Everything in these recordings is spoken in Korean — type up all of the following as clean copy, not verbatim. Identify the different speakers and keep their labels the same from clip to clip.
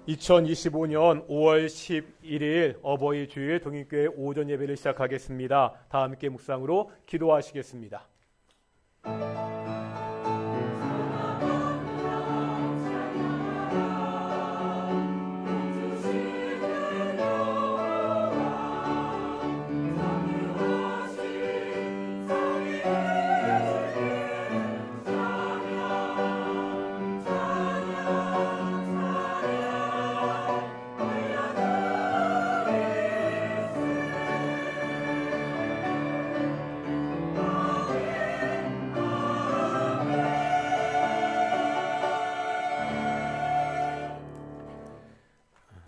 Speaker 1: 2025년 5월 11일 어버이 주일 동인교회 오전 예배를 시작하겠습니다. 다 함께 묵상으로 기도하시겠습니다.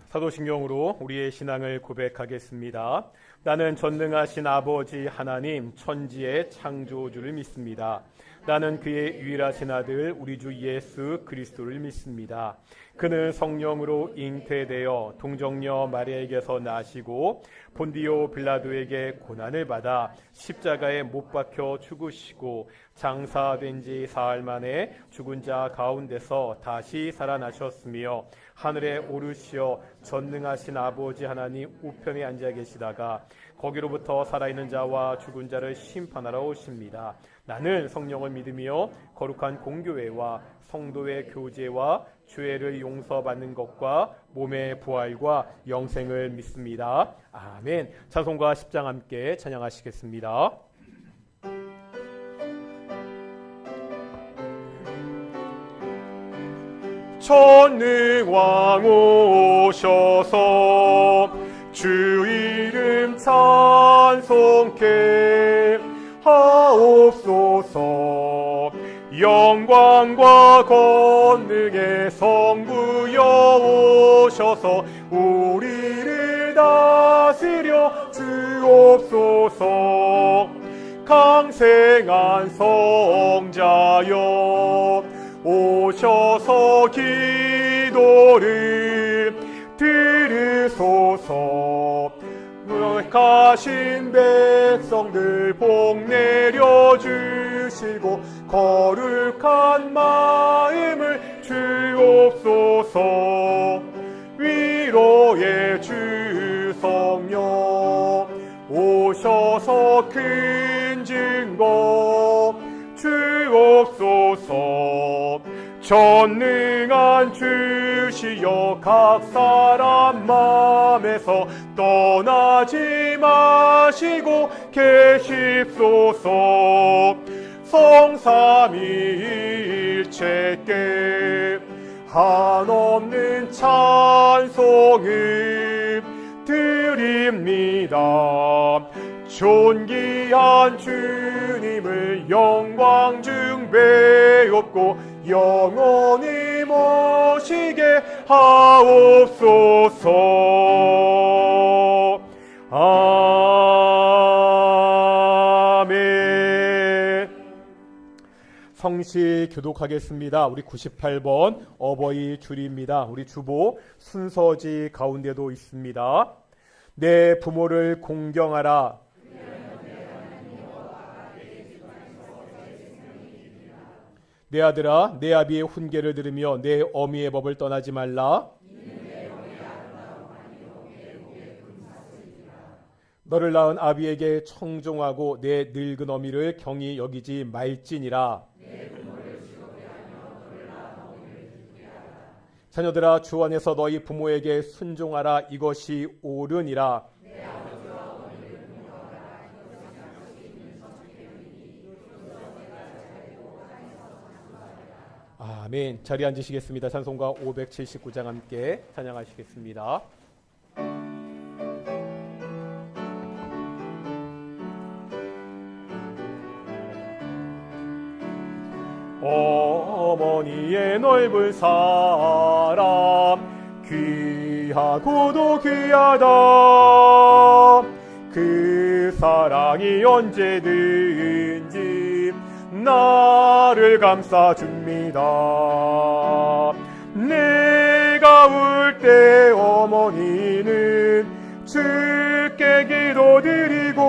Speaker 1: 사도신경으로 우리의 신앙을 고백하겠습니다. 나는 전능하신 아버지 하나님 천지의 창조주를 믿습니다. 나는 그의 유일하신 아들 우리 주 예수 그리스도를 믿습니다. 그는 성령으로 잉태되어 동정녀 마리아에게서 나시고 본디오 빌라도에게 고난을 받아 십자가에 못 박혀 죽으시고 장사된 지 사흘 만에 죽은 자 가운데서 다시 살아나셨으며 하늘에 오르시어 전능하신 아버지 하나님 우편에 앉아 계시다가 거기로부터 살아있는 자와 죽은 자를 심판하러 오십니다. 나는 성령을 믿으며 거룩한 공교회와 성도의 교제와 죄를 용서받는 것과 몸의 부활과 영생을 믿습니다. 아멘. 찬송가 10장 함께 찬양하시겠습니다. 전능왕 오셔서 주 이름 찬송케 하옵소서. 영광과 권능의 성부여 오셔서 우리를 다스려 주옵소서. 강생한 성자여 오셔서 기도를 들으소서. 가신 백성들 복 내려주시고 거룩한 마음을 주옵소서. 위로의 주 성령 오셔서 큰 증거 주옵소서. 전능한 주시여 각 사람 마음에서 떠나지 마시고 계십소서. 성삼위일체께 한없는 찬송을 드립니다. 존귀한 주님을 영광 중 배웁고 영원히 모시게 하옵소서. 아멘. 성시 교독하겠습니다. 우리 98번 어버이 줄입니다. 우리 주보 순서지 가운데도 있습니다. 내 부모를 공경하라. 내 아들아, 내 아비의 훈계를 들으며 내 어미의 법을 떠나지 말라. 너를 낳은 아비에게 청종하고 내 늙은 어미를 경히 여기지 말지니라. 자녀들아, 주 안에서 너희 부모에게 순종하라. 이것이 옳으니라. 아멘. 자리에 앉으시겠습니다. 찬송가 579장 함께 찬양하시겠습니다. 어머니의 넓은 사랑 귀하고도 귀하다. 그 사랑이 언제든지 나를 감싸줍니다. 내가 울 때 어머니는 주께 기도드리고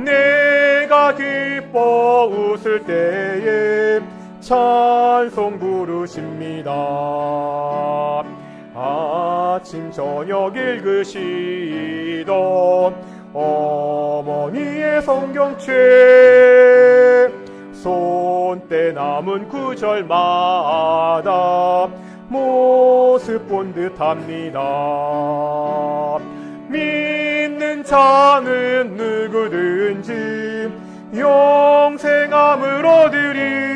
Speaker 1: 내가 기뻐 웃을 때에 찬송 부르십니다. 아침 저녁 읽으시던 어머니의 성경책 손때 남은 구절마다 모습 본 듯합니다. 믿는 자는 누구든지 영생함을 얻으리.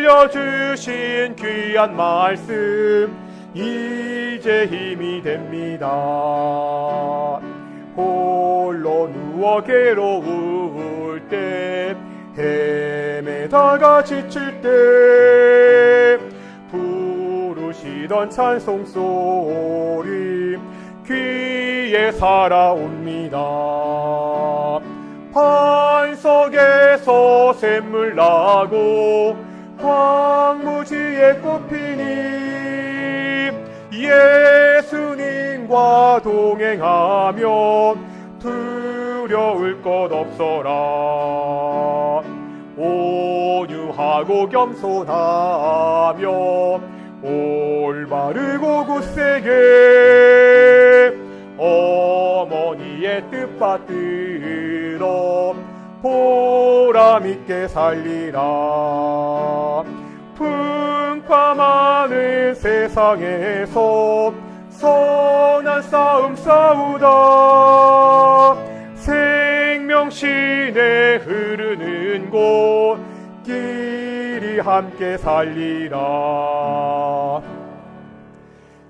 Speaker 1: 들려주신 귀한 말씀 이제 힘이 됩니다. 홀로 누워 괴로울 때 헤매다가 지칠 때 부르시던 찬송소리 귀에 살아옵니다. 반석에서 샘물 나고 광무지에 꽃피니 예수님과 동행하며 두려울 것 없어라. 온유하고 겸손하며 올바르고 굳세게 어머니의 뜻 받들어 보람있게 살리라. 풍파 많은 세상에서 선한 싸움 싸우다 생명신에 흐르는 곳 길이 함께 살리라.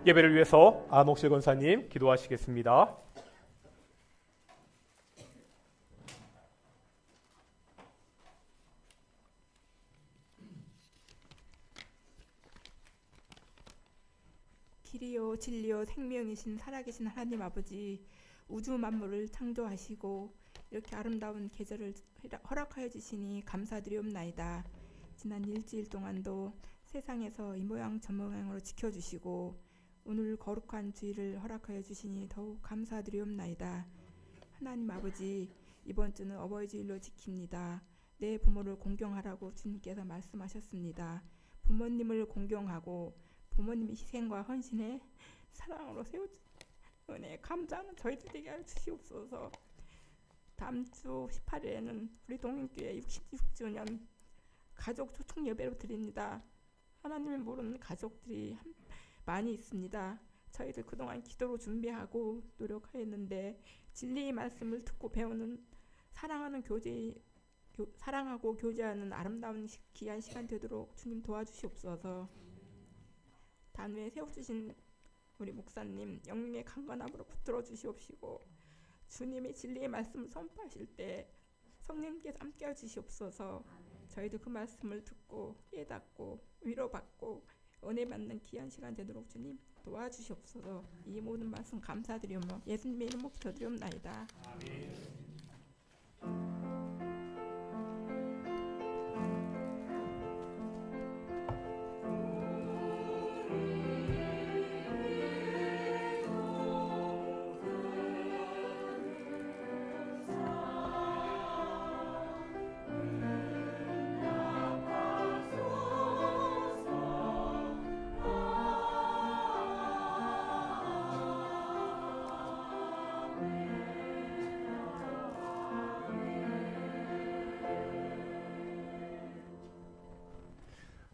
Speaker 1: 예배를 위해서 안옥실 권사님 기도하시겠습니다.
Speaker 2: 길이요 진리요 생명이신 살아계신 하나님 아버지, 우주 만물을 창조하시고 이렇게 아름다운 계절을 허락하여 주시니 감사드리옵나이다. 지난 일주일 동안도 세상에서 이 모양 저 모양으로 지켜주시고 오늘 거룩한 주일을 허락하여 주시니 더욱 감사드리옵나이다. 하나님 아버지, 이번 주는 어버이 주일로 지킵니다. 내 부모를 공경하라고 주님께서 말씀하셨습니다. 부모님을 공경하고 부모님의 희생과 헌신에 사랑으로 세워주신 은혜에 감사하는 저희들 되게 하여 주시옵소서. 다음 주 18일에는 우리 동행교회 66주년 가족 초청 예배로 드립니다. 하나님을 모르는 가족들이 많이 있습니다. 저희들 그동안 기도로 준비하고 노력하였는데 진리의 말씀을 듣고 배우는 사랑하고 교제하는 아름다운 귀한 시간 되도록 주님 도와주시옵소서. 단위에 세워주신 우리 목사님 영림의 강건함으로 붙들어 주시옵시고 주님의 진리의 말씀을 선포하실 때 성령님께서 함께해 주시옵소서. 저희도 그 말씀을 듣고 깨닫고 위로받고 은혜 받는 귀한 시간 되도록 주님 도와주시옵소서. 이 모든 말씀 감사드리며 예수님의 이름으로 기도드리옵나이다. 아멘.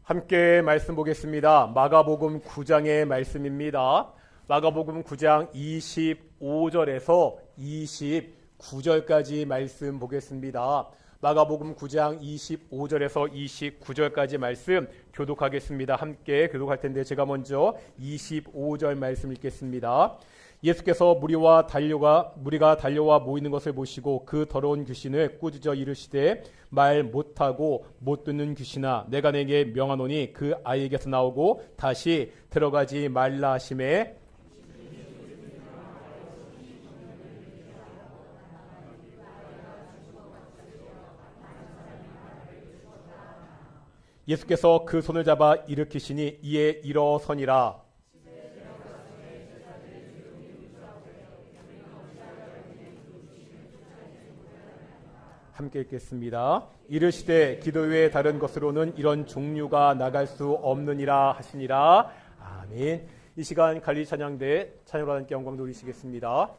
Speaker 1: 함께 말씀 보겠습니다. 마가복음 9장의 말씀입니다. 마가복음 9장 25절에서 29절까지 말씀 보겠습니다. 마가복음 9장 25절에서 29절까지 말씀 교독하겠습니다. 함께 교독할 텐데 제가 먼저 25절 말씀 읽겠습니다. 예수께서 무리가 달려와 모이는 것을 보시고 그 더러운 귀신을 꾸짖어 이르시되 말 못하고 못 듣는 귀신아, 내가 내게 명하노니 그 아이에게서 나오고 다시 들어가지 말라 하시매 예수께서 그 손을 잡아 일으키시니 이에 일어서니라. 함께 읽겠습니다. 이르시되 기도 외에 다른 것으로는 이런 종류가 나갈 수 없느니라 하시니라. 아멘. 이 시간 갈리 찬양대 찬양으로 함께 영광 돌리시겠습니다.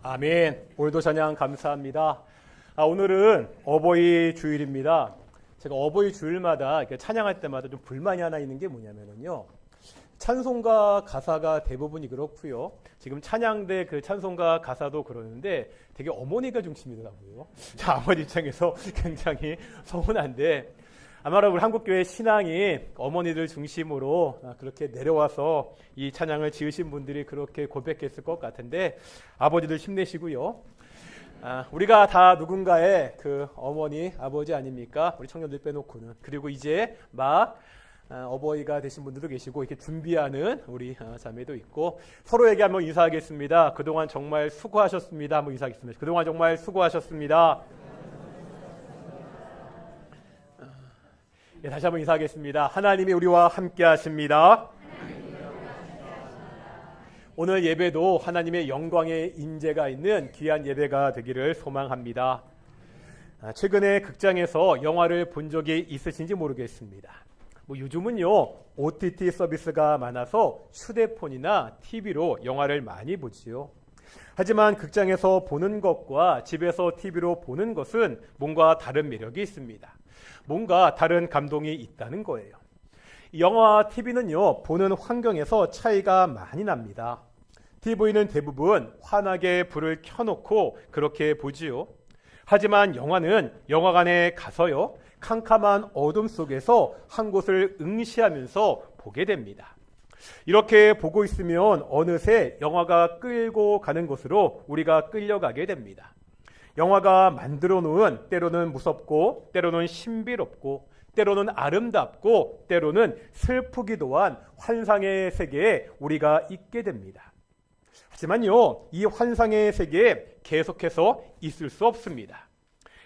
Speaker 1: 아멘. 오늘도 찬양 감사합니다. 오늘은 어버이 주일입니다. 제가 어버이 주일마다 이렇게 찬양할 때마다 좀 불만이 하나 있는 게 뭐냐면요. 찬송가 가사가 대부분이 그렇고요. 지금 찬양대 그 찬송가 가사도 그러는데 되게 어머니가 중심이더라고요. 자, 아버지 입장에서 굉장히 서운한데 아마도 우리 한국교회 신앙이 어머니들 중심으로 그렇게 내려와서 이 찬양을 지으신 분들이 그렇게 고백했을 것 같은데 아버지들 힘내시고요. 우리가 다 누군가의 그 어머니, 아버지 아닙니까? 우리 청년들 빼놓고는. 그리고 이제 막 어버이가 되신 분들도 계시고 이렇게 준비하는 우리 자매도 있고 서로에게 한번 인사하겠습니다. 그동안 정말 수고하셨습니다. 한번 인사하겠습니다. 그동안 정말 수고하셨습니다. 다시 한번 인사하겠습니다. 하나님이 우리와 함께 하십니다. 오늘 예배도 하나님의 영광의 인재가 있는 귀한 예배가 되기를 소망합니다. 최근에 극장에서 영화를 본 적이 있으신지 모르겠습니다. 요즘은요 OTT 서비스가 많아서 휴대폰이나 TV로 영화를 많이 보지요. 하지만 극장에서 보는 것과 집에서 TV로 보는 것은 뭔가 다른 매력이 있습니다. 뭔가 다른 감동이 있다는 거예요. 영화와 TV는요 보는 환경에서 차이가 많이 납니다. TV는 대부분 환하게 불을 켜놓고 그렇게 보지요. 하지만 영화는 영화관에 가서요 캄캄한 어둠 속에서 한 곳을 응시하면서 보게 됩니다. 이렇게 보고 있으면 어느새 영화가 끌고 가는 곳으로 우리가 끌려가게 됩니다. 영화가 만들어 놓은 때로는 무섭고 때로는 신비롭고 때로는 아름답고 때로는 슬프기도 한 환상의 세계에 우리가 있게 됩니다. 하지만요, 이 환상의 세계에 계속해서 있을 수 없습니다.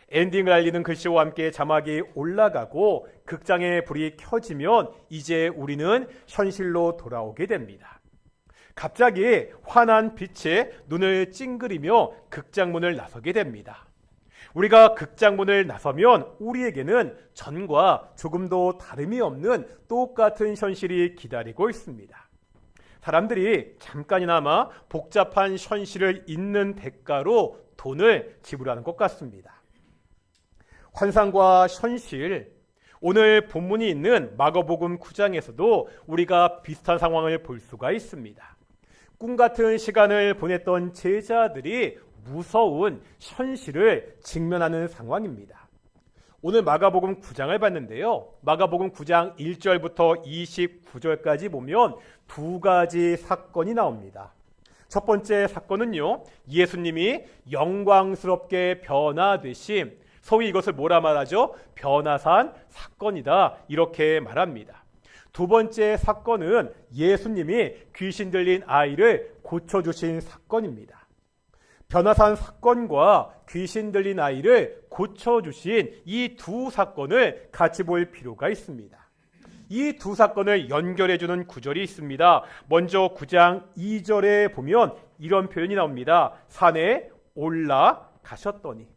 Speaker 1: 엔딩을 알리는 글씨와 함께 자막이 올라가고 극장의 불이 켜지면 이제 우리는 현실로 돌아오게 됩니다. 갑자기 환한 빛에 눈을 찡그리며 극장문을 나서게 됩니다. 우리가 극장문을 나서면 우리에게는 전과 조금도 다름이 없는 똑같은 현실이 기다리고 있습니다. 사람들이 잠깐이나마 복잡한 현실을 잊는 대가로 돈을 지불하는 것 같습니다. 환상과 현실, 오늘 본문이 있는 마가복음 9장에서도 우리가 비슷한 상황을 볼 수가 있습니다. 꿈 같은 시간을 보냈던 제자들이 무서운 현실을 직면하는 상황입니다. 오늘 마가복음 9장을 봤는데요. 마가복음 9장 1절부터 29절까지 보면 두 가지 사건이 나옵니다. 첫 번째 사건은요, 예수님이 영광스럽게 변화되심, 소위 이것을 뭐라 말하죠? 변화산 사건이다, 이렇게 말합니다. 두 번째 사건은 예수님이 귀신 들린 아이를 고쳐주신 사건입니다. 변화산 사건과 귀신 들린 아이를 고쳐주신 이 두 사건을 같이 볼 필요가 있습니다. 이 두 사건을 연결해주는 구절이 있습니다. 먼저 9장 2절에 보면 이런 표현이 나옵니다. 산에 올라가셨더니.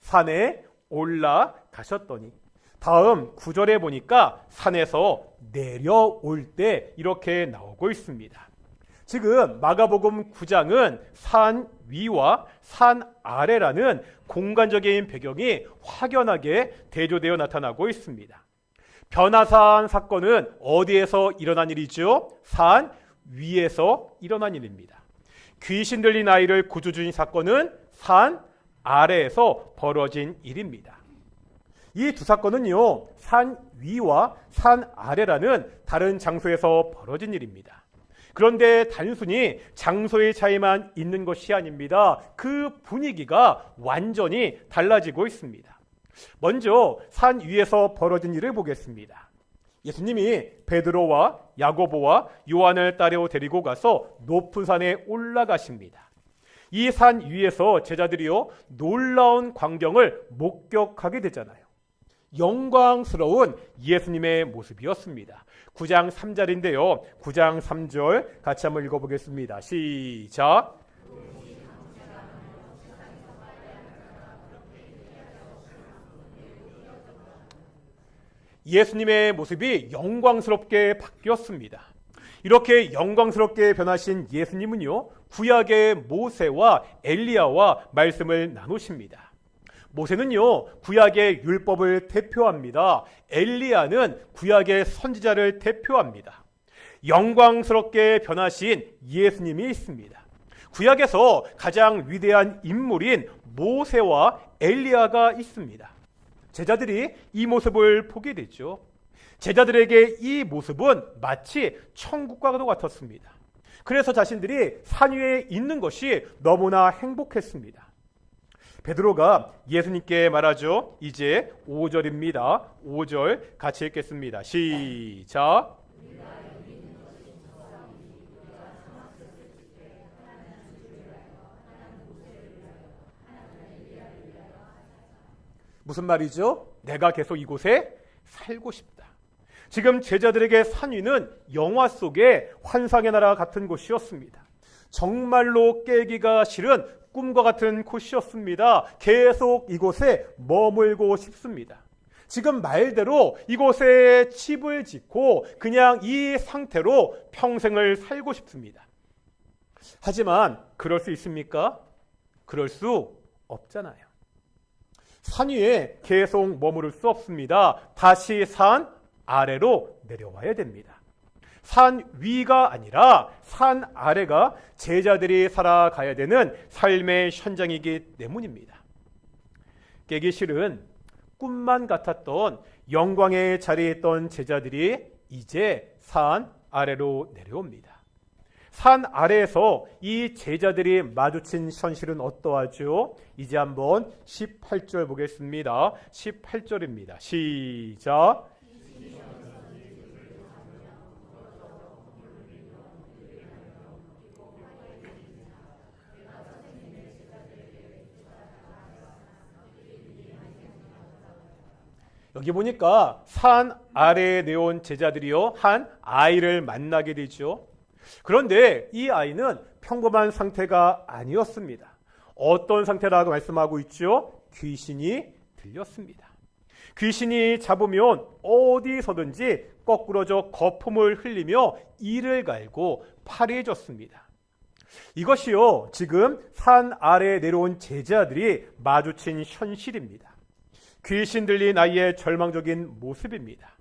Speaker 1: 산에 올라가셨더니. 다음 9절에 보니까 산에서 내려올 때 이렇게 나오고 있습니다. 지금 마가복음 9장은 산 위와 산 아래라는 공간적인 배경이 확연하게 대조되어 나타나고 있습니다. 변화산 사건은 어디에서 일어난 일이죠? 산 위에서 일어난 일입니다. 귀신 들린 아이를 구조주신 사건은 산 아래에서 벌어진 일입니다. 이 두 사건은요, 산 위와 산 아래라는 다른 장소에서 벌어진 일입니다. 그런데 단순히 장소의 차이만 있는 것이 아닙니다. 그 분위기가 완전히 달라지고 있습니다. 먼저 산 위에서 벌어진 일을 보겠습니다. 예수님이 베드로와 야고보와 요한을 따로 데리고 가서 높은 산에 올라가십니다. 이 산 위에서 제자들이요, 놀라운 광경을 목격하게 되잖아요. 영광스러운 예수님의 모습이었습니다. 9장 3절인데요. 9장 3절 같이 한번 읽어보겠습니다. 시작. 예수님의 모습이 영광스럽게 바뀌었습니다. 이렇게 영광스럽게 변하신 예수님은요, 구약의 모세와 엘리야와 말씀을 나누십니다. 모세는요, 구약의 율법을 대표합니다. 엘리야는 구약의 선지자를 대표합니다. 영광스럽게 변하신 예수님이 있습니다. 구약에서 가장 위대한 인물인 모세와 엘리야가 있습니다. 제자들이 이 모습을 보게 됐죠. 제자들에게 이 모습은 마치 천국과도 같았습니다. 그래서 자신들이 산 위에 있는 것이 너무나 행복했습니다. 베드로가 예수님께 말하죠. 이제 5절입니다. 5절 같이 읽겠습니다. 시작. 무슨 말이죠? 내가 계속 이곳에 살고 싶다. 지금 제자들에게 산 위는 영화 속의 환상의 나라 같은 곳이었습니다. 정말로 깨기가 싫은 꿈과 같은 곳이었습니다. 계속 이곳에 머물고 싶습니다. 지금 말대로 이곳에 집을 짓고 그냥 이 상태로 평생을 살고 싶습니다. 하지만 그럴 수 있습니까? 그럴 수 없잖아요. 산 위에 계속 머무를 수 없습니다. 다시 산 아래로 내려와야 됩니다. 산 위가 아니라 산 아래가 제자들이 살아가야 되는 삶의 현장이기 때문입니다. 깨기 싫은 꿈만 같았던 영광의 자리에 있던 제자들이 이제 산 아래로 내려옵니다. 산 아래에서 이 제자들이 마주친 현실은 어떠하죠? 이제 한번 18절 보겠습니다. 18절입니다. 시작. 여기 보니까 산 아래에 내온 제자들이요, 한 아이를 만나게 되죠. 그런데 이 아이는 평범한 상태가 아니었습니다. 어떤 상태라고 말씀하고 있죠? 귀신이 들렸습니다. 귀신이 잡으면 어디서든지 거꾸러져 거품을 흘리며 이를 갈고 파리해졌습니다. 이것이요, 지금 산 아래에 내려온 제자들이 마주친 현실입니다. 귀신 들린 아이의 절망적인 모습입니다.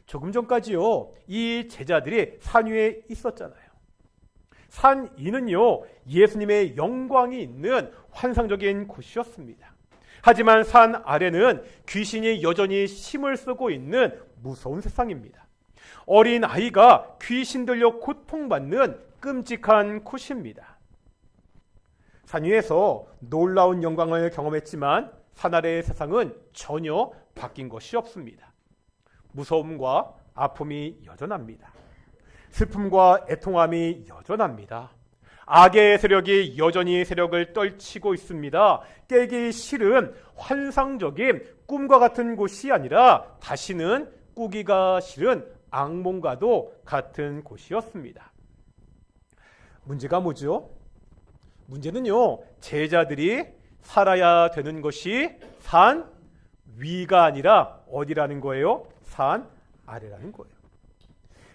Speaker 1: 조금 전까지요, 이 제자들이 산 위에 있었잖아요. 산 위는요, 예수님의 영광이 있는 환상적인 곳이었습니다. 하지만 산 아래는 귀신이 여전히 힘을 쓰고 있는 무서운 세상입니다. 어린 아이가 귀신 들려 고통받는 끔찍한 곳입니다. 산 위에서 놀라운 영광을 경험했지만 산 아래의 세상은 전혀 바뀐 것이 없습니다. 무서움과 아픔이 여전합니다. 슬픔과 애통함이 여전합니다. 악의 세력이 여전히 세력을 떨치고 있습니다. 깨기 싫은 환상적인 꿈과 같은 곳이 아니라 다시는 꾸기가 싫은 악몽과도 같은 곳이었습니다. 문제가 뭐죠? 문제는요, 제자들이 살아야 되는 것이 산 위가 아니라 어디라는 거예요? 산 아래라는 거예요.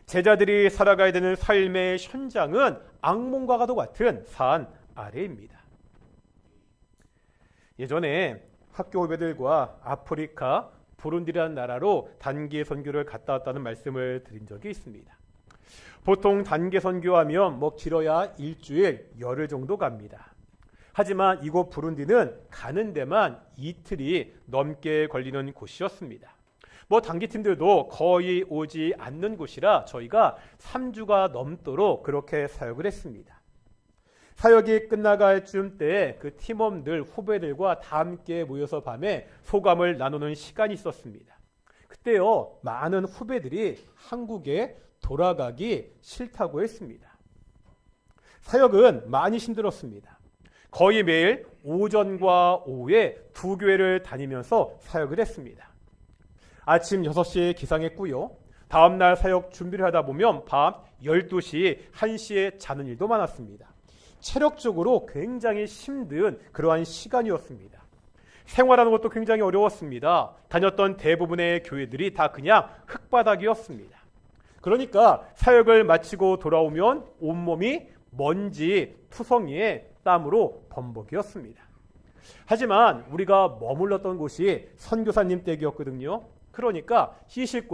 Speaker 1: 제자들이 살아가야 되는 삶의 현장은 악몽과도 같은 산 아래입니다. 예전에 학교 후배들과 아프리카 부룬디라는 나라로 단기 선교를 갔다 왔다는 말씀을 드린 적이 있습니다. 보통 단기 선교하면 길어야 일주일, 열흘 정도 갑니다. 하지만 이곳 부룬디는 가는 데만 이틀이 넘게 걸리는 곳이었습니다. 단기팀들도 거의 오지 않는 곳이라 저희가 3주가 넘도록 그렇게 사역을 했습니다. 사역이 끝나갈 즈음 때 그 팀원들, 후배들과 다 함께 모여서 밤에 소감을 나누는 시간이 있었습니다. 그때요, 많은 후배들이 한국에 돌아가기 싫다고 했습니다. 사역은 많이 힘들었습니다. 거의 매일 오전과 오후에 두 교회를 다니면서 사역을 했습니다. 아침 6시에 기상했고요. 다음날 사역 준비를 하다 보면 밤 12시, 1시에 자는 일도 많았습니다. 체력적으로 굉장히 힘든 그러한 시간이었습니다. 생활하는 것도 굉장히 어려웠습니다. 다녔던 대부분의 교회들이 다 그냥 흙바닥이었습니다. 그러니까 사역을 마치고 돌아오면 온몸이 먼지 투성이에 땀으로 범벅이었습니다. 하지만 우리가 머물렀던 곳이 선교사님 댁이었거든요. 그러니까 씻을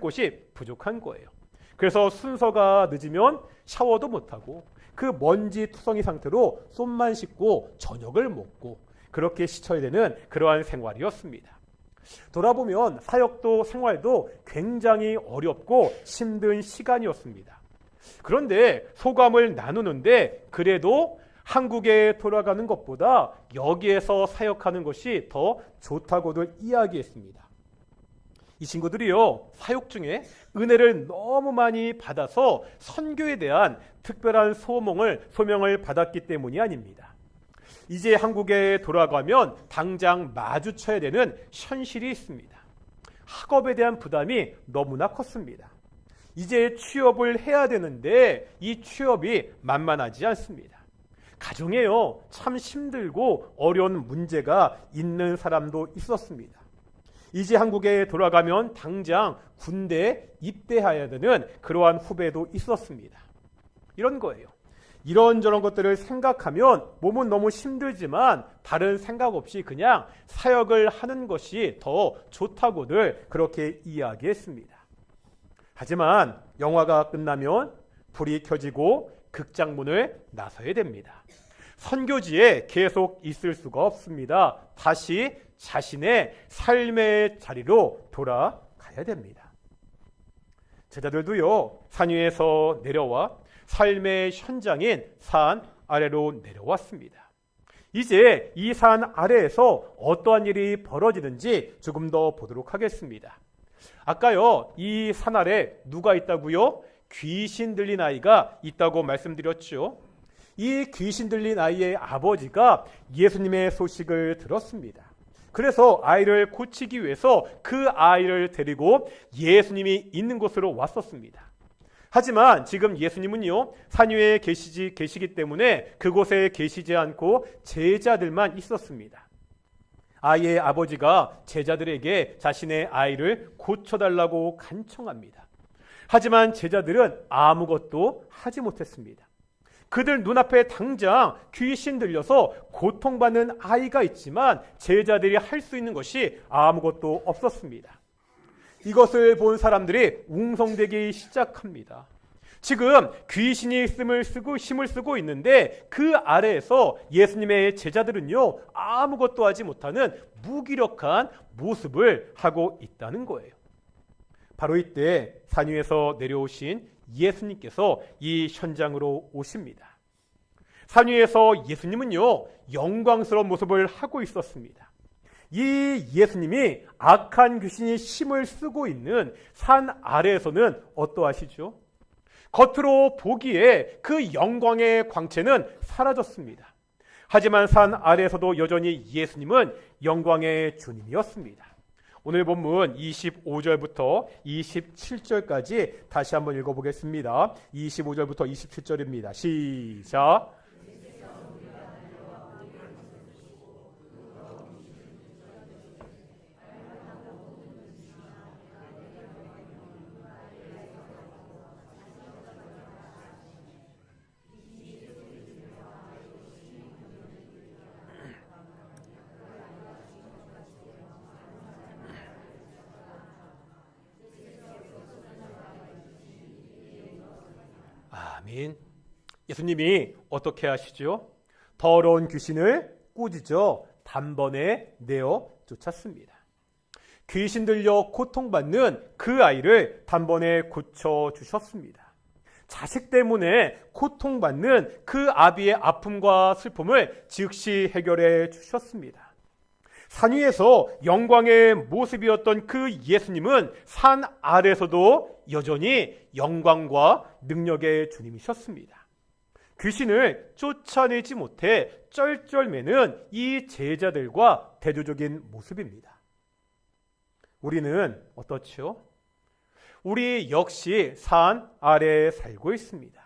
Speaker 1: 곳이 부족한 거예요. 그래서 순서가 늦으면 샤워도 못하고 그 먼지 투성이 상태로 손만 씻고 저녁을 먹고 그렇게 씻어야 되는 그러한 생활이었습니다. 돌아보면 사역도 생활도 굉장히 어렵고 힘든 시간이었습니다. 그런데 소감을 나누는데 그래도 한국에 돌아가는 것보다 여기에서 사역하는 것이 더 좋다고들 이야기했습니다. 이 친구들이요, 사역 중에 은혜를 너무 많이 받아서 선교에 대한 특별한 소명을 받았기 때문이 아닙니다. 이제 한국에 돌아가면 당장 마주쳐야 되는 현실이 있습니다. 학업에 대한 부담이 너무나 컸습니다. 이제 취업을 해야 되는데 이 취업이 만만하지 않습니다. 가정에요, 참 힘들고 어려운 문제가 있는 사람도 있었습니다. 이제 한국에 돌아가면 당장 군대에 입대해야 되는 그러한 후배도 있었습니다. 이런 거예요. 이런저런 것들을 생각하면 몸은 너무 힘들지만 다른 생각 없이 그냥 사역을 하는 것이 더 좋다고들 그렇게 이야기했습니다. 하지만 영화가 끝나면 불이 켜지고 극장문을 나서야 됩니다. 선교지에 계속 있을 수가 없습니다. 다시 자신의 삶의 자리로 돌아가야 됩니다. 제자들도요, 산 위에서 내려와 삶의 현장인 산 아래로 내려왔습니다. 이제 이 산 아래에서 어떠한 일이 벌어지는지 조금 더 보도록 하겠습니다. 아까요, 이 산 아래 누가 있다고요? 귀신 들린 아이가 있다고 말씀드렸죠. 이 귀신 들린 아이의 아버지가 예수님의 소식을 들었습니다. 그래서 아이를 고치기 위해서 그 아이를 데리고 예수님이 있는 곳으로 왔었습니다. 하지만 지금 예수님은요, 산 위에 계시기 때문에 그곳에 계시지 않고 제자들만 있었습니다. 아이의 아버지가 제자들에게 자신의 아이를 고쳐달라고 간청합니다. 하지만 제자들은 아무것도 하지 못했습니다. 그들 눈앞에 당장 귀신 들려서 고통받는 아이가 있지만 제자들이 할 수 있는 것이 아무것도 없었습니다. 이것을 본 사람들이 웅성대기 시작합니다. 지금 귀신이 힘을 쓰고 있는데 그 아래에서 예수님의 제자들은요, 아무것도 하지 못하는 무기력한 모습을 하고 있다는 거예요. 바로 이때 산 위에서 내려오신 예수님께서 이 현장으로 오십니다. 산 위에서 예수님은요, 영광스러운 모습을 하고 있었습니다. 이 예수님이 악한 귀신이 힘을 쓰고 있는 산 아래에서는 어떠하시죠? 겉으로 보기에 그 영광의 광채는 사라졌습니다. 하지만 산 아래에서도 여전히 예수님은 영광의 주님이었습니다. 오늘 본문 25절부터 27절까지 다시 한번 읽어보겠습니다. 25절부터 27절입니다. 시작. 아멘. 예수님이 어떻게 하시죠? 더러운 귀신을 꾸짖어 단번에 내어 쫓았습니다. 귀신 들려 고통받는 그 아이를 단번에 고쳐주셨습니다. 자식 때문에 고통받는 그 아비의 아픔과 슬픔을 즉시 해결해 주셨습니다. 산 위에서 영광의 모습이었던 그 예수님은 산 아래에서도 여전히 영광과 능력의 주님이셨습니다. 귀신을 쫓아내지 못해 쩔쩔매는 이 제자들과 대조적인 모습입니다. 우리는 어떻죠? 우리 역시 산 아래에 살고 있습니다.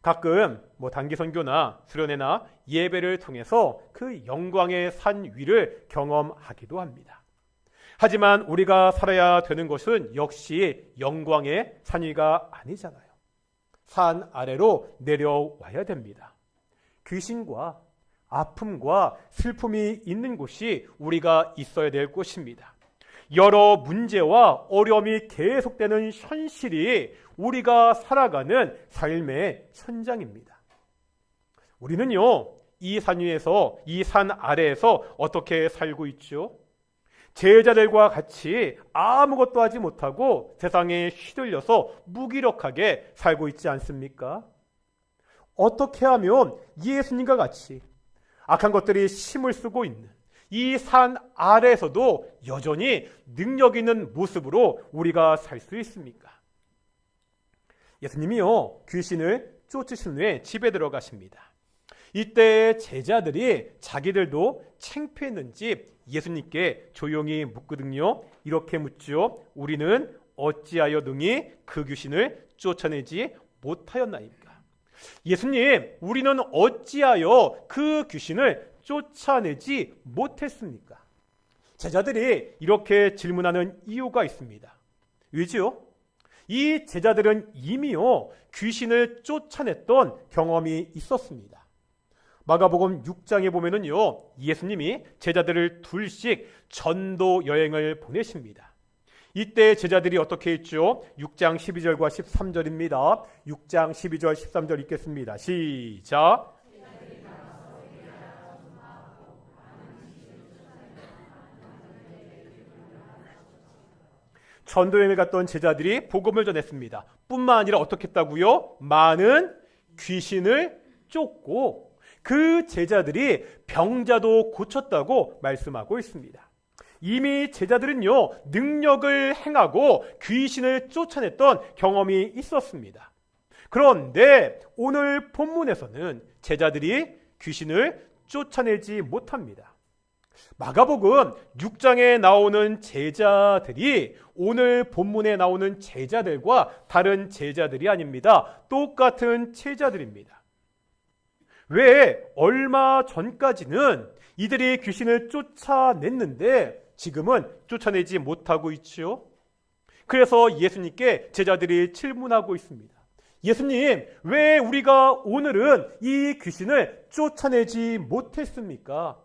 Speaker 1: 가끔 단기 선교나 수련회나 예배를 통해서 그 영광의 산 위를 경험하기도 합니다. 하지만 우리가 살아야 되는 것은 역시 영광의 산 위가 아니잖아요. 산 아래로 내려와야 됩니다. 귀신과 아픔과 슬픔이 있는 곳이 우리가 있어야 될 곳입니다. 여러 문제와 어려움이 계속되는 현실이 우리가 살아가는 삶의 현장입니다. 우리는요, 이 산 위에서, 이 산 아래에서 어떻게 살고 있죠? 제자들과 같이 아무것도 하지 못하고 세상에 휘둘려서 무기력하게 살고 있지 않습니까? 어떻게 하면 예수님과 같이 악한 것들이 힘을 쓰고 있는 이 산 아래에서도 여전히 능력 있는 모습으로 우리가 살 수 있습니까? 예수님이요, 귀신을 쫓으신 후에 집에 들어가십니다. 이때 제자들이 자기들도 창피했는지 예수님께 조용히 묻거든요. 이렇게 묻죠. 우리는 어찌하여 능히 그 귀신을 쫓아내지 못하였나이까? 예수님, 우리는 어찌하여 그 귀신을 쫓아내지 못했습니까? 제자들이 이렇게 질문하는 이유가 있습니다. 왜지요? 이 제자들은 이미요, 귀신을 쫓아냈던 경험이 있었습니다. 마가복음 6장에 보면은요, 예수님이 제자들을 둘씩 전도 여행을 보내십니다. 이때 제자들이 어떻게 했죠? 6장 12절과 13절입니다. 6장 12절 13절 읽겠습니다. 시작. 전도여행을 갔던 제자들이 복음을 전했습니다. 뿐만 아니라 어떻게 했다고요? 많은 귀신을 쫓고 그 제자들이 병자도 고쳤다고 말씀하고 있습니다. 이미 제자들은요, 능력을 행하고 귀신을 쫓아냈던 경험이 있었습니다. 그런데 오늘 본문에서는 제자들이 귀신을 쫓아내지 못합니다. 마가복음 6장에 나오는 제자들이 오늘 본문에 나오는 제자들과 다른 제자들이 아닙니다. 똑같은 제자들입니다. 왜 얼마 전까지는 이들이 귀신을 쫓아냈는데 지금은 쫓아내지 못하고 있지요? 그래서 예수님께 제자들이 질문하고 있습니다. 예수님, 왜 우리가 오늘은 이 귀신을 쫓아내지 못했습니까?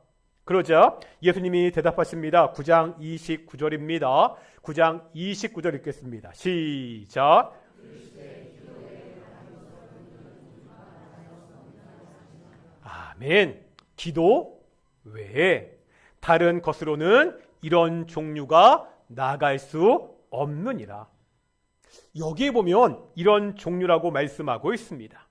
Speaker 1: 그러자 예수님이 대답하십니다. 9장 29절입니다. 9장 29절 읽겠습니다. 시작. 아멘. 기도 외에 다른 것으로는 이런 종류가 나갈 수 없느니라. 여기에 보면 이런 종류라고 말씀하고 있습니다.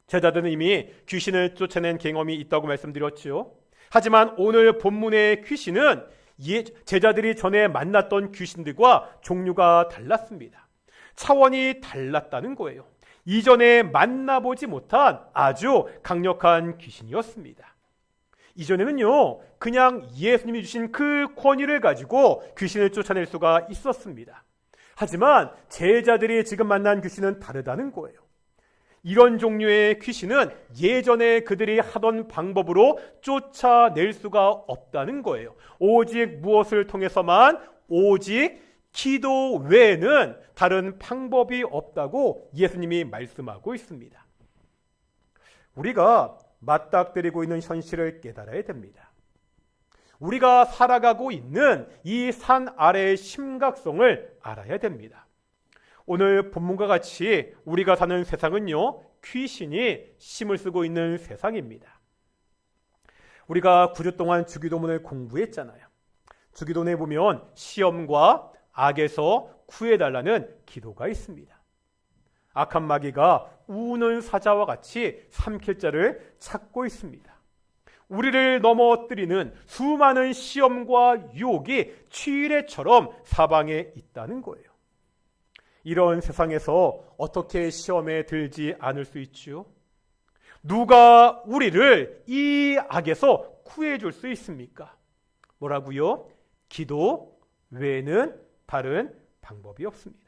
Speaker 1: 제자들은 이미 귀신을 쫓아낸 경험이 있다고 말씀드렸죠. 하지만 오늘 본문의 귀신은 제자들이 전에 만났던 귀신들과 종류가 달랐습니다. 차원이 달랐다는 거예요. 이전에 만나보지 못한 아주 강력한 귀신이었습니다. 이전에는요, 그냥 예수님이 주신 그 권위를 가지고 귀신을 쫓아낼 수가 있었습니다. 하지만 제자들이 지금 만난 귀신은 다르다는 거예요. 이런 종류의 귀신은 예전에 그들이 하던 방법으로 쫓아낼 수가 없다는 거예요. 오직 무엇을 통해서만? 오직 기도 외에는 다른 방법이 없다고 예수님이 말씀하고 있습니다. 우리가 맞닥뜨리고 있는 현실을 깨달아야 됩니다. 우리가 살아가고 있는 이 산 아래의 심각성을 알아야 됩니다. 오늘 본문과 같이 우리가 사는 세상은요, 귀신이 힘을 쓰고 있는 세상입니다. 우리가 9주 동안 주기도문을 공부했잖아요. 주기도문에 보면 시험과 악에서 구해달라는 기도가 있습니다. 악한 마귀가 우는 사자와 같이 삼킬 자를 찾고 있습니다. 우리를 넘어뜨리는 수많은 시험과 유혹이 취레처럼 사방에 있다는 거예요. 이런 세상에서 어떻게 시험에 들지 않을 수 있지요? 누가 우리를 이 악에서 구해줄 수 있습니까? 뭐라고요? 기도 외에는 다른 방법이 없습니다.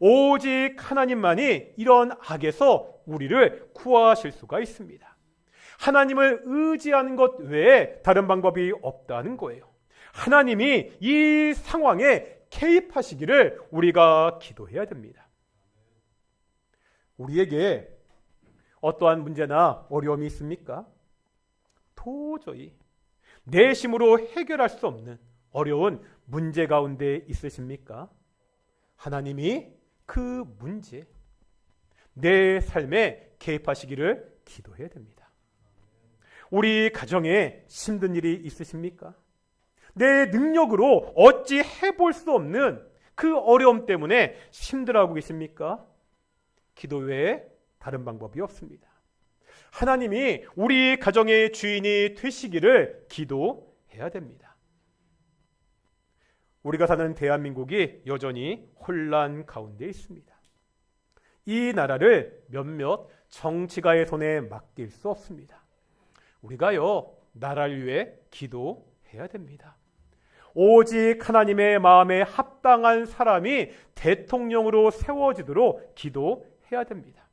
Speaker 1: 오직 하나님만이 이런 악에서 우리를 구하실 수가 있습니다. 하나님을 의지하는 것 외에 다른 방법이 없다는 거예요. 하나님이 이 상황에 개입하시기를 우리가 기도해야 됩니다. 우리에게 어떠한 문제나 어려움이 있습니까? 도저히 내 힘으로 해결할 수 없는 어려운 문제 가운데 있으십니까? 하나님이 그 문제, 내 삶에 개입하시기를 기도해야 됩니다. 우리 가정에 힘든 일이 있으십니까? 내 능력으로 어찌 해볼 수 없는 그 어려움 때문에 힘들어하고 계십니까? 기도 외에 다른 방법이 없습니다. 하나님이 우리 가정의 주인이 되시기를 기도해야 됩니다. 우리가 사는 대한민국이 여전히 혼란 가운데 있습니다. 이 나라를 몇몇 정치가의 손에 맡길 수 없습니다. 우리가요, 나라를 위해 기도해야 됩니다. 오직 하나님의 마음에 합당한 사람이 대통령으로 세워지도록 기도해야 됩니다.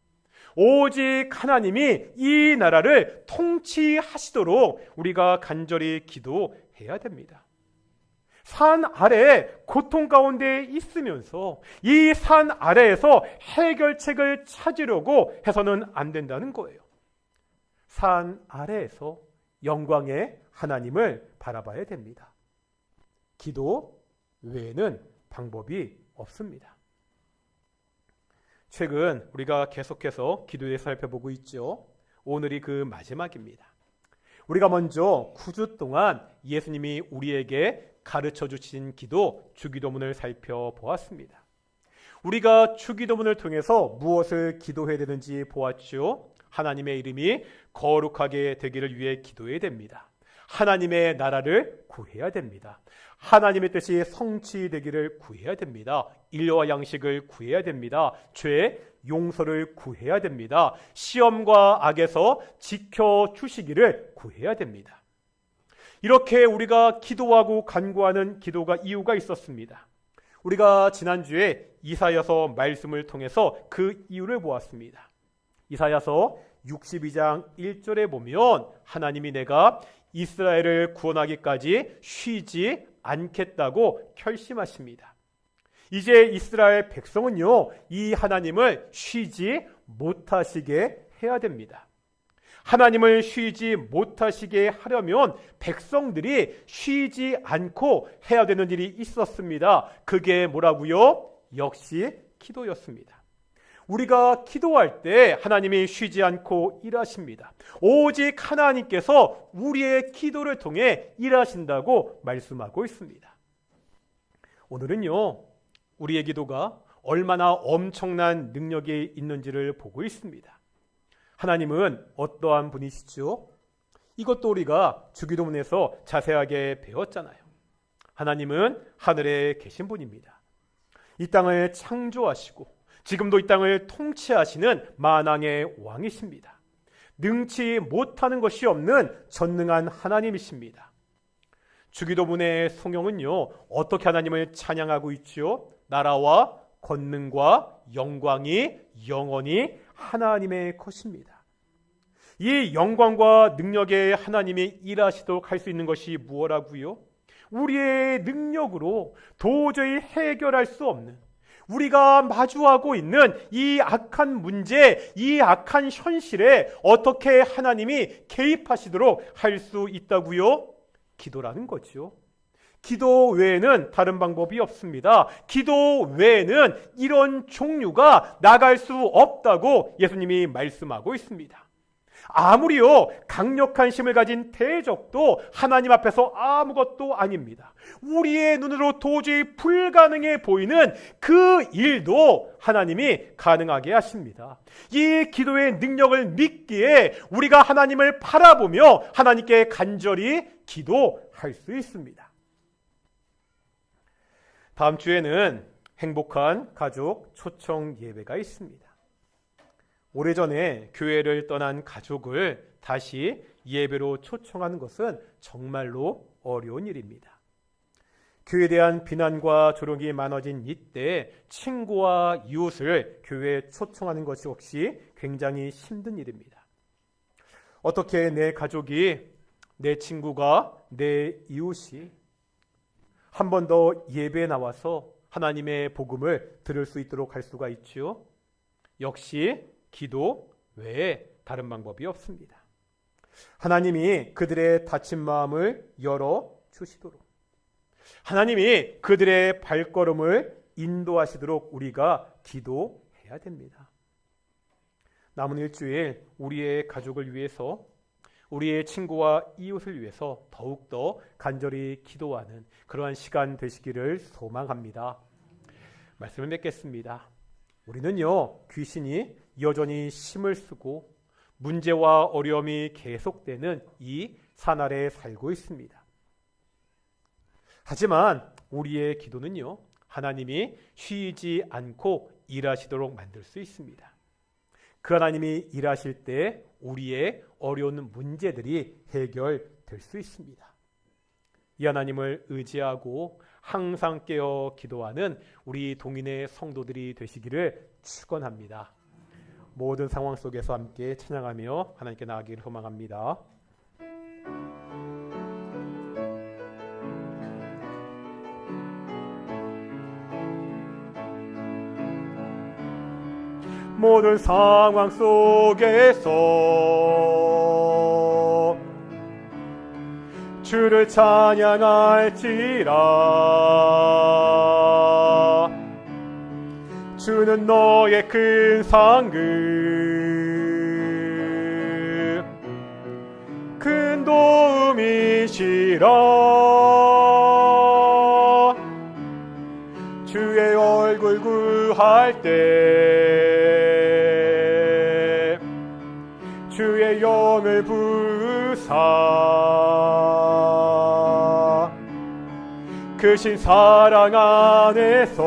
Speaker 1: 오직 하나님이 이 나라를 통치하시도록 우리가 간절히 기도해야 됩니다. 산 아래에 고통 가운데 있으면서 이 산 아래에서 해결책을 찾으려고 해서는 안 된다는 거예요. 산 아래에서 영광의 하나님을 바라봐야 됩니다. 기도 외에는 방법이 없습니다. 최근 우리가 계속해서 기도에 살펴보고 있죠. 오늘이 그 마지막입니다. 우리가 먼저 9주 동안 예수님이 우리에게 가르쳐 주신 기도, 주기도문을 살펴보았습니다. 우리가 주기도문을 통해서 무엇을 기도해야 되는지 보았죠. 하나님의 이름이 거룩하게 되기를 위해 기도해야 됩니다. 하나님의 나라를 구해야 됩니다. 하나님의 뜻이 성취되기를 구해야 됩니다. 일용할 양식을 구해야 됩니다. 죄 용서를 구해야 됩니다. 시험과 악에서 지켜주시기를 구해야 됩니다. 이렇게 우리가 기도하고 간구하는 기도가 이유가 있었습니다. 우리가 지난주에 이사야서 말씀을 통해서 그 이유를 보았습니다. 이사야서 62장 1절에 보면 하나님이 내가 이스라엘을 구원하기까지 쉬지 않겠다고 결심하십니다. 이제 이스라엘 백성은요, 이 하나님을 쉬지 못하시게 해야 됩니다. 하나님을 쉬지 못하시게 하려면 백성들이 쉬지 않고 해야 되는 일이 있었습니다. 그게 뭐라고요? 역시 기도였습니다. 우리가 기도할 때 하나님이 쉬지 않고 일하십니다. 오직 하나님께서 우리의 기도를 통해 일하신다고 말씀하고 있습니다. 오늘은요, 우리의 기도가 얼마나 엄청난 능력이 있는지를 보고 있습니다. 하나님은 어떠한 분이시죠? 이것도 우리가 주기도문에서 자세하게 배웠잖아요. 하나님은 하늘에 계신 분입니다. 이 땅을 창조하시고 지금도 이 땅을 통치하시는 만왕의 왕이십니다. 능치 못하는 것이 없는 전능한 하나님이십니다. 주기도문의 성경은요, 어떻게 하나님을 찬양하고 있지요? 나라와 권능과 영광이 영원히 하나님의 것입니다. 이 영광과 능력의 하나님이 일하시도록 할 수 있는 것이 무엇이라고요? 우리의 능력으로 도저히 해결할 수 없는, 우리가 마주하고 있는 이 악한 문제, 이 악한 현실에 어떻게 하나님이 개입하시도록 할 수 있다고요? 기도라는 거죠. 기도 외에는 다른 방법이 없습니다. 기도 외에는 이런 종류가 나갈 수 없다고 예수님이 말씀하고 있습니다. 아무리요 강력한 힘을 가진 대적도 하나님 앞에서 아무것도 아닙니다. 우리의 눈으로 도저히 불가능해 보이는 그 일도 하나님이 가능하게 하십니다. 이 기도의 능력을 믿기에 우리가 하나님을 바라보며 하나님께 간절히 기도할 수 있습니다. 다음 주에는 행복한 가족 초청 예배가 있습니다. 오래전에 교회를 떠난 가족을 다시 예배로 초청하는 것은 정말로 어려운 일입니다. 교회에 대한 비난과 조롱이 많아진 이때 친구와 이웃을 교회에 초청하는 것이 혹시 굉장히 힘든 일입니다. 어떻게 내 가족이, 내 친구가, 내 이웃이 한 번 더 예배에 나와서 하나님의 복음을 들을 수 있도록 할 수가 있지요? 역시 기도 외에 다른 방법이 없습니다. 하나님이 그들의 닫힌 마음을 열어 주시도록, 하나님이 그들의 발걸음을 인도하시도록 우리가 기도해야 됩니다. 남은 일주일 우리의 가족을 위해서, 우리의 친구와 이웃을 위해서 더욱더 간절히 기도하는 그러한 시간 되시기를 소망합니다. 말씀을 맺겠습니다. 우리는요, 귀신이 여전히 힘을 쓰고 문제와 어려움이 계속되는 이 사날에 살고 있습니다. 하지만 우리의 기도는요, 하나님이 쉬지 않고 일하시도록 만들 수 있습니다. 그 하나님이 일하실 때 우리의 어려운 문제들이 해결될 수 있습니다. 이 하나님을 의지하고 항상 깨어 기도하는 우리 동인의 성도들이 되시기를 축원합니다. 모든 상황 속에서 함께 찬양하며 하나님께 나아가기를 소망합니다. 모든 상황 속에서 주를 찬양할지라. 주는 너의 큰 상급, 큰 도움이시라. 주의 얼굴 구할 때 주의 영을 부으사 크신 사랑 안에서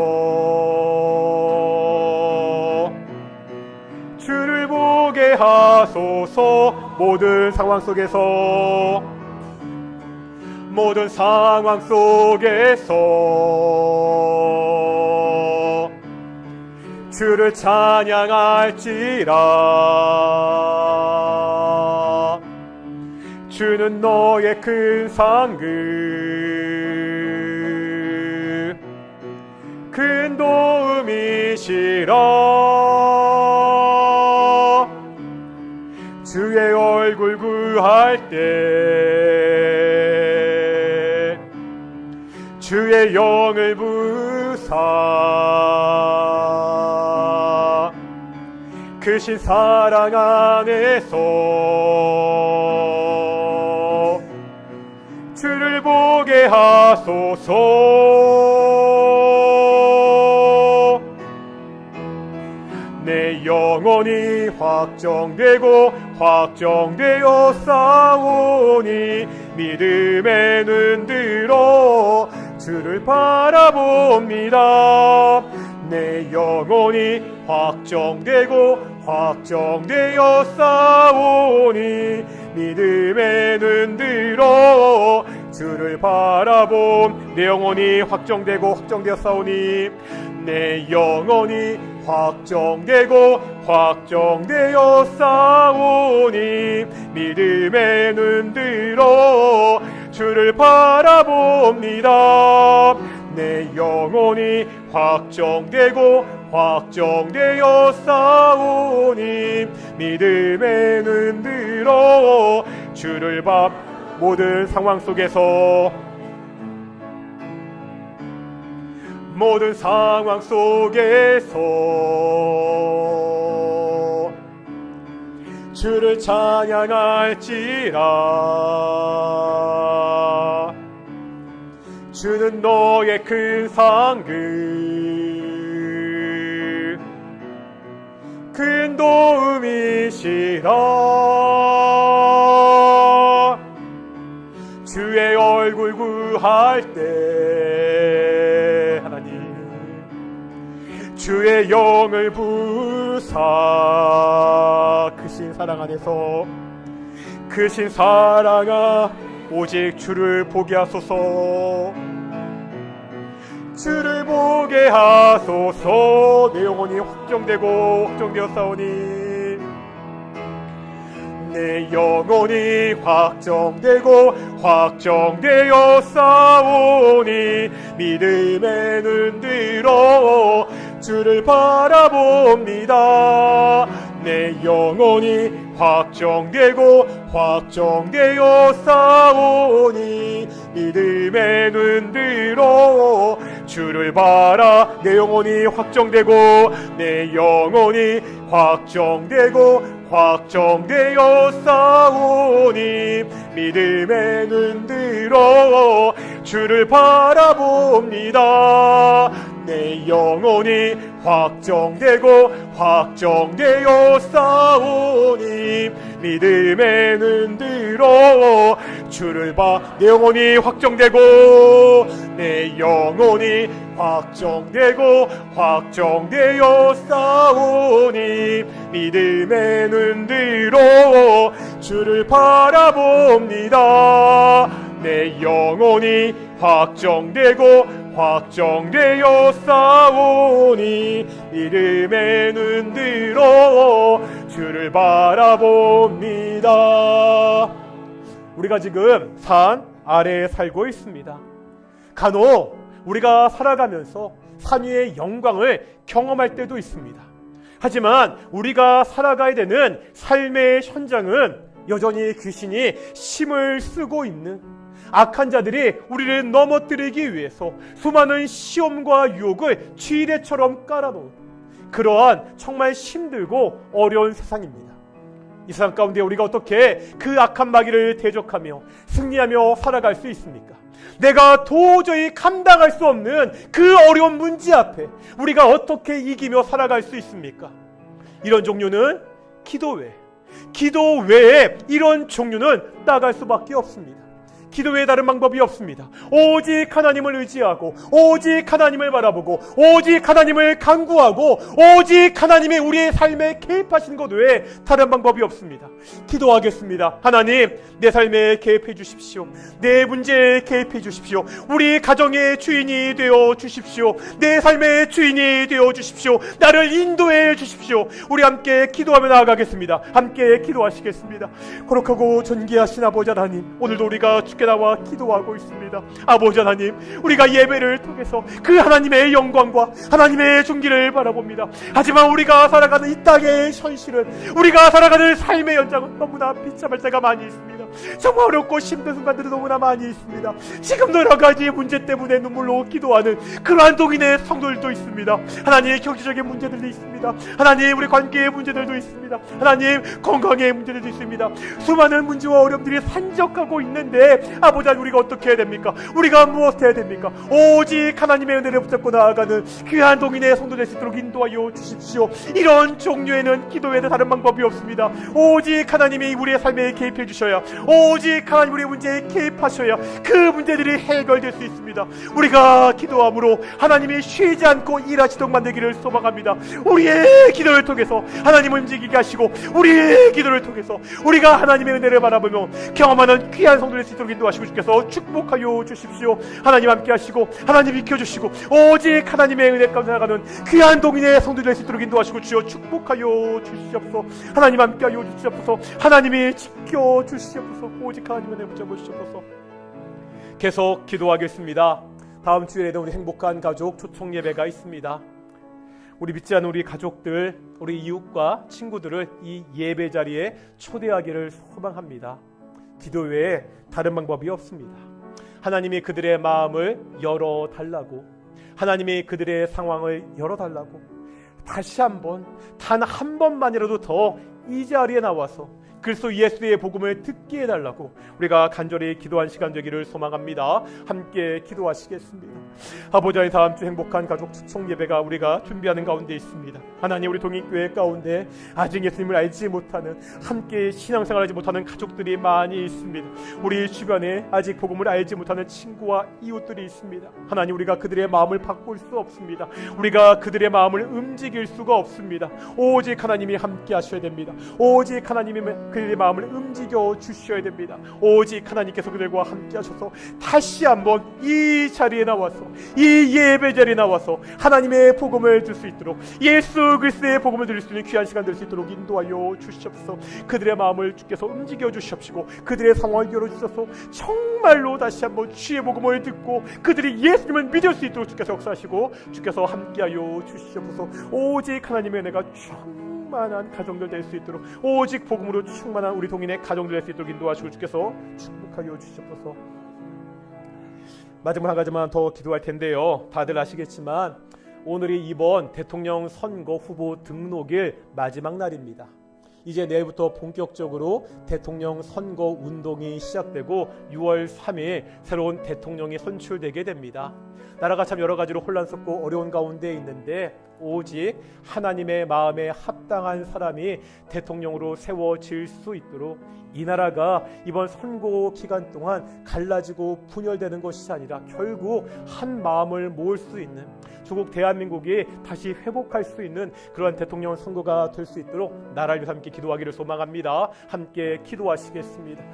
Speaker 1: 주를 보게 하소서. 모든 상황 속에서 주를 찬양할지라. 주는 너의 큰 상급 큰 도움이시라. 주의 얼굴 구할 때 주의 영을 부으사 크신 사랑 안에서 주를 보게 하소서. 내 영혼이 확정되어 싸우니 믿음의 눈 들어 주를 바라봅니다. 내 영혼이 확정되어 싸우니 믿음의 눈 들어 주를 바라봄. 내 영혼이 확정되어 싸우니 내 영혼이 확정되어 싸우니 믿음의 눈 들어 주를 바라봅니다. 내 영혼이 확정되어 싸우니 믿음의 눈 들어 주를 모든 상황 속에서 주를 찬양할지라. 주는 너의 큰 상급 큰 도움이시라. 주의 얼굴 구할 때 하나님 주의 영을 부으사 크신 사랑 안에서 크신 사랑아 오직 주를 보게 하소서. 주를 보게 하소서. 내 영혼이 확정되어 싸우니 내 영혼이 확정되어 싸우니 믿음의 눈 들어 주를 바라봅니다. 내 영혼이 확정되어 싸우니 믿음의 눈 들어 주를 내 영혼이 확정되어 싸우니 믿음의 눈 들어 주를 바라봅니다. 내 영혼이 확정되어 싸우니 믿음의 눈 들어 주를 내 영혼이 확정되어 싸우니 믿음의 눈 들어 주를 바라봅니다. 내 영혼이 확정되어 싸우니 믿음의 눈 들어 주를 바라봅니다. 우리가 지금 산 아래에 살고 있습니다. 간혹 우리가 살아가면서 산 위의 영광을 경험할 때도 있습니다. 하지만 우리가 살아가야 되는 삶의 현장은 여전히 귀신이 힘을 쓰고 있는 악한 자들이 우리를 넘어뜨리기 위해서 수많은 시험과 유혹을 쥐레처럼 깔아놓은 그러한 정말 힘들고 어려운 세상입니다. 이 세상 가운데 우리가 어떻게 그 악한 마귀를 대적하며 승리하며 살아갈 수 있습니까? 내가 도저히 감당할 수 없는 그 어려운 문제 앞에 우리가 어떻게 이기며 살아갈 수 있습니까? 이런 종류는 기도 외에 이런 종류는 나갈 수밖에 없습니다. 기도 외에 다른 방법이 없습니다. 오직 하나님을 의지하고, 오직 하나님을 바라보고, 오직 하나님을 간구하고, 오직 하나님의 우리의 삶에 개입하시는 것 외에 다른 방법이 없습니다. 기도하겠습니다. 하나님, 내 삶에 개입해 주십시오. 내 문제에 개입해 주십시오. 우리 가정의 주인이 되어 주십시오. 내 삶의 주인이 되어 주십시오. 나를 인도해 주십시오. 우리 함께 기도하며 나아가겠습니다. 함께 기도하시겠습니다. 거룩하고 존귀하신 아버지 하나님, 오늘도 우리가 주께 나와 기도하고 있습니다. 아버지 하나님, 우리가 예배를 통해서 그 하나님의 영광과 하나님의 존귀를 바라봅니다. 하지만 우리가 살아가는 이 땅의 현실은, 우리가 살아가는 삶의 연장은 너무나 비참할 때가 많이 있습니다. 정말 어렵고 힘든 순간들이 너무나 많이 있습니다. 지금도 여러 가지 문제 때문에 눈물로 기도하는 그러한 동인의 성도들도 있습니다. 하나님, 경제적인 문제들도 있습니다. 하나님, 우리 관계의 문제들도 있습니다. 하나님, 건강의 문제들도 있습니다. 수많은 문제와 어려움들이 산적하고 있는데 아버지 하나님, 우리가 어떻게 해야 됩니까? 우리가 무엇 해야 됩니까? 오직 하나님의 은혜를 붙잡고 나아가는 귀한 동인의 성도 될 수 있도록 인도하여 주십시오. 이런 종류에는 기도 외에 다른 방법이 없습니다. 오직 하나님이 우리의 삶에 개입해 주셔야, 오직 하나님 우리의 문제에 개입하셔야 그 문제들이 해결될 수 있습니다. 우리가 기도함으로 하나님이 쉬지 않고 일하시도록 만들기를 소망합니다. 우리의 기도를 통해서 하나님을 움직이게 하시고, 우리의 기도를 통해서 우리가 하나님의 은혜를 바라보며 경험하는 귀한 성도 될 수 있도록 인도하시고 주께서 축복하여 주십시오. 하나님 함께 하시고, 하나님 비켜주시고, 오직 하나님의 은혜 가운데 나가는 귀한 동인의 성도 될 수 있도록 인도하시고 주여 축복하여 주시옵소서. 하나님 함께 하여 주시옵소서. 하나님이 지켜주시옵소서. 오직 하나님의 은혜 붙잡아 주시옵소서. 계속 기도하겠습니다. 다음 주에는 우리 행복한 가족 초청 예배가 있습니다. 우리 믿지 않는 우리 가족들, 우리 이웃과 친구들을 이 예배 자리에 초대하기를 소망합니다. 기도 외에 다른 방법이 없습니다. 하나님이 그들의 마음을 열어달라고, 하나님이 그들의 상황을 열어달라고, 다시 한번, 단 한 번만이라도 더 이 자리에 나와서 그리스도 예수의 복음을 듣게 해달라고 우리가 간절히 기도한 시간 되기를 소망합니다. 함께 기도하시겠습니다. 아버지 하나님, 다음 주 행복한 가족 초청 예배가 우리가 준비하는 가운데 있습니다. 하나님, 우리 동익교회 가운데 아직 예수님을 알지 못하는, 함께 신앙생활하지 못하는 가족들이 많이 있습니다. 우리 주변에 아직 복음을 알지 못하는 친구와 이웃들이 있습니다. 하나님, 우리가 그들의 마음을 바꿀 수 없습니다. 우리가 그들의 마음을 움직일 수가 없습니다. 오직 하나님이 함께 하셔야 됩니다. 오직 하나님이 그들의 마음을 움직여 주셔야 됩니다. 오직 하나님께서 그들과 함께 하셔서 다시 한번 이 자리에 나와서, 이 예배 자리에 나와서 하나님의 복음을 들 수 있도록, 예수 그리스도의 복음을 들을 수 있는 귀한 시간 될 수 있도록 인도하여 주시옵소서. 그들의 마음을 주께서 움직여 주시옵시고, 그들의 상황을 열어주셔서 정말로 다시 한번 주의 복음을 듣고 그들이 예수님을 믿을 수 있도록 주께서 역사하시고 주께서 함께하여 주시옵소서. 오직 하나님의 은혜가 충만한 가정들 될 수 있도록, 오직 복음으로 충만한 우리 동인의 가정들 될 수 있도록 인도하시고 주께서 축복하여 주시옵소서. 마지막 한 가지만 더 기도할 텐데요, 다들 아시겠지만 오늘이 이번 대통령 선거 후보 등록일 마지막 날입니다. 이제 내일부터 본격적으로 대통령 선거 운동이 시작되고 6월 3일 새로운 대통령이 선출되게 됩니다. 나라가 참 여러 가지로 혼란스럽고 어려운 가운데 있는데 오직 하나님의 마음에 합당한 사람이 대통령으로 세워질 수 있도록 이 나라가 이번 선거 기간 동안 갈라지고 분열되는 것이 아니라 결국 한 마음을 모을 수 있는, 조국 대한민국이 다시 회복할 수 있는 그러한 대통령 선거가 될 수 있도록 나라를 위해서 함께 기도하기를 소망합니다. 함께 기도하시겠습니다.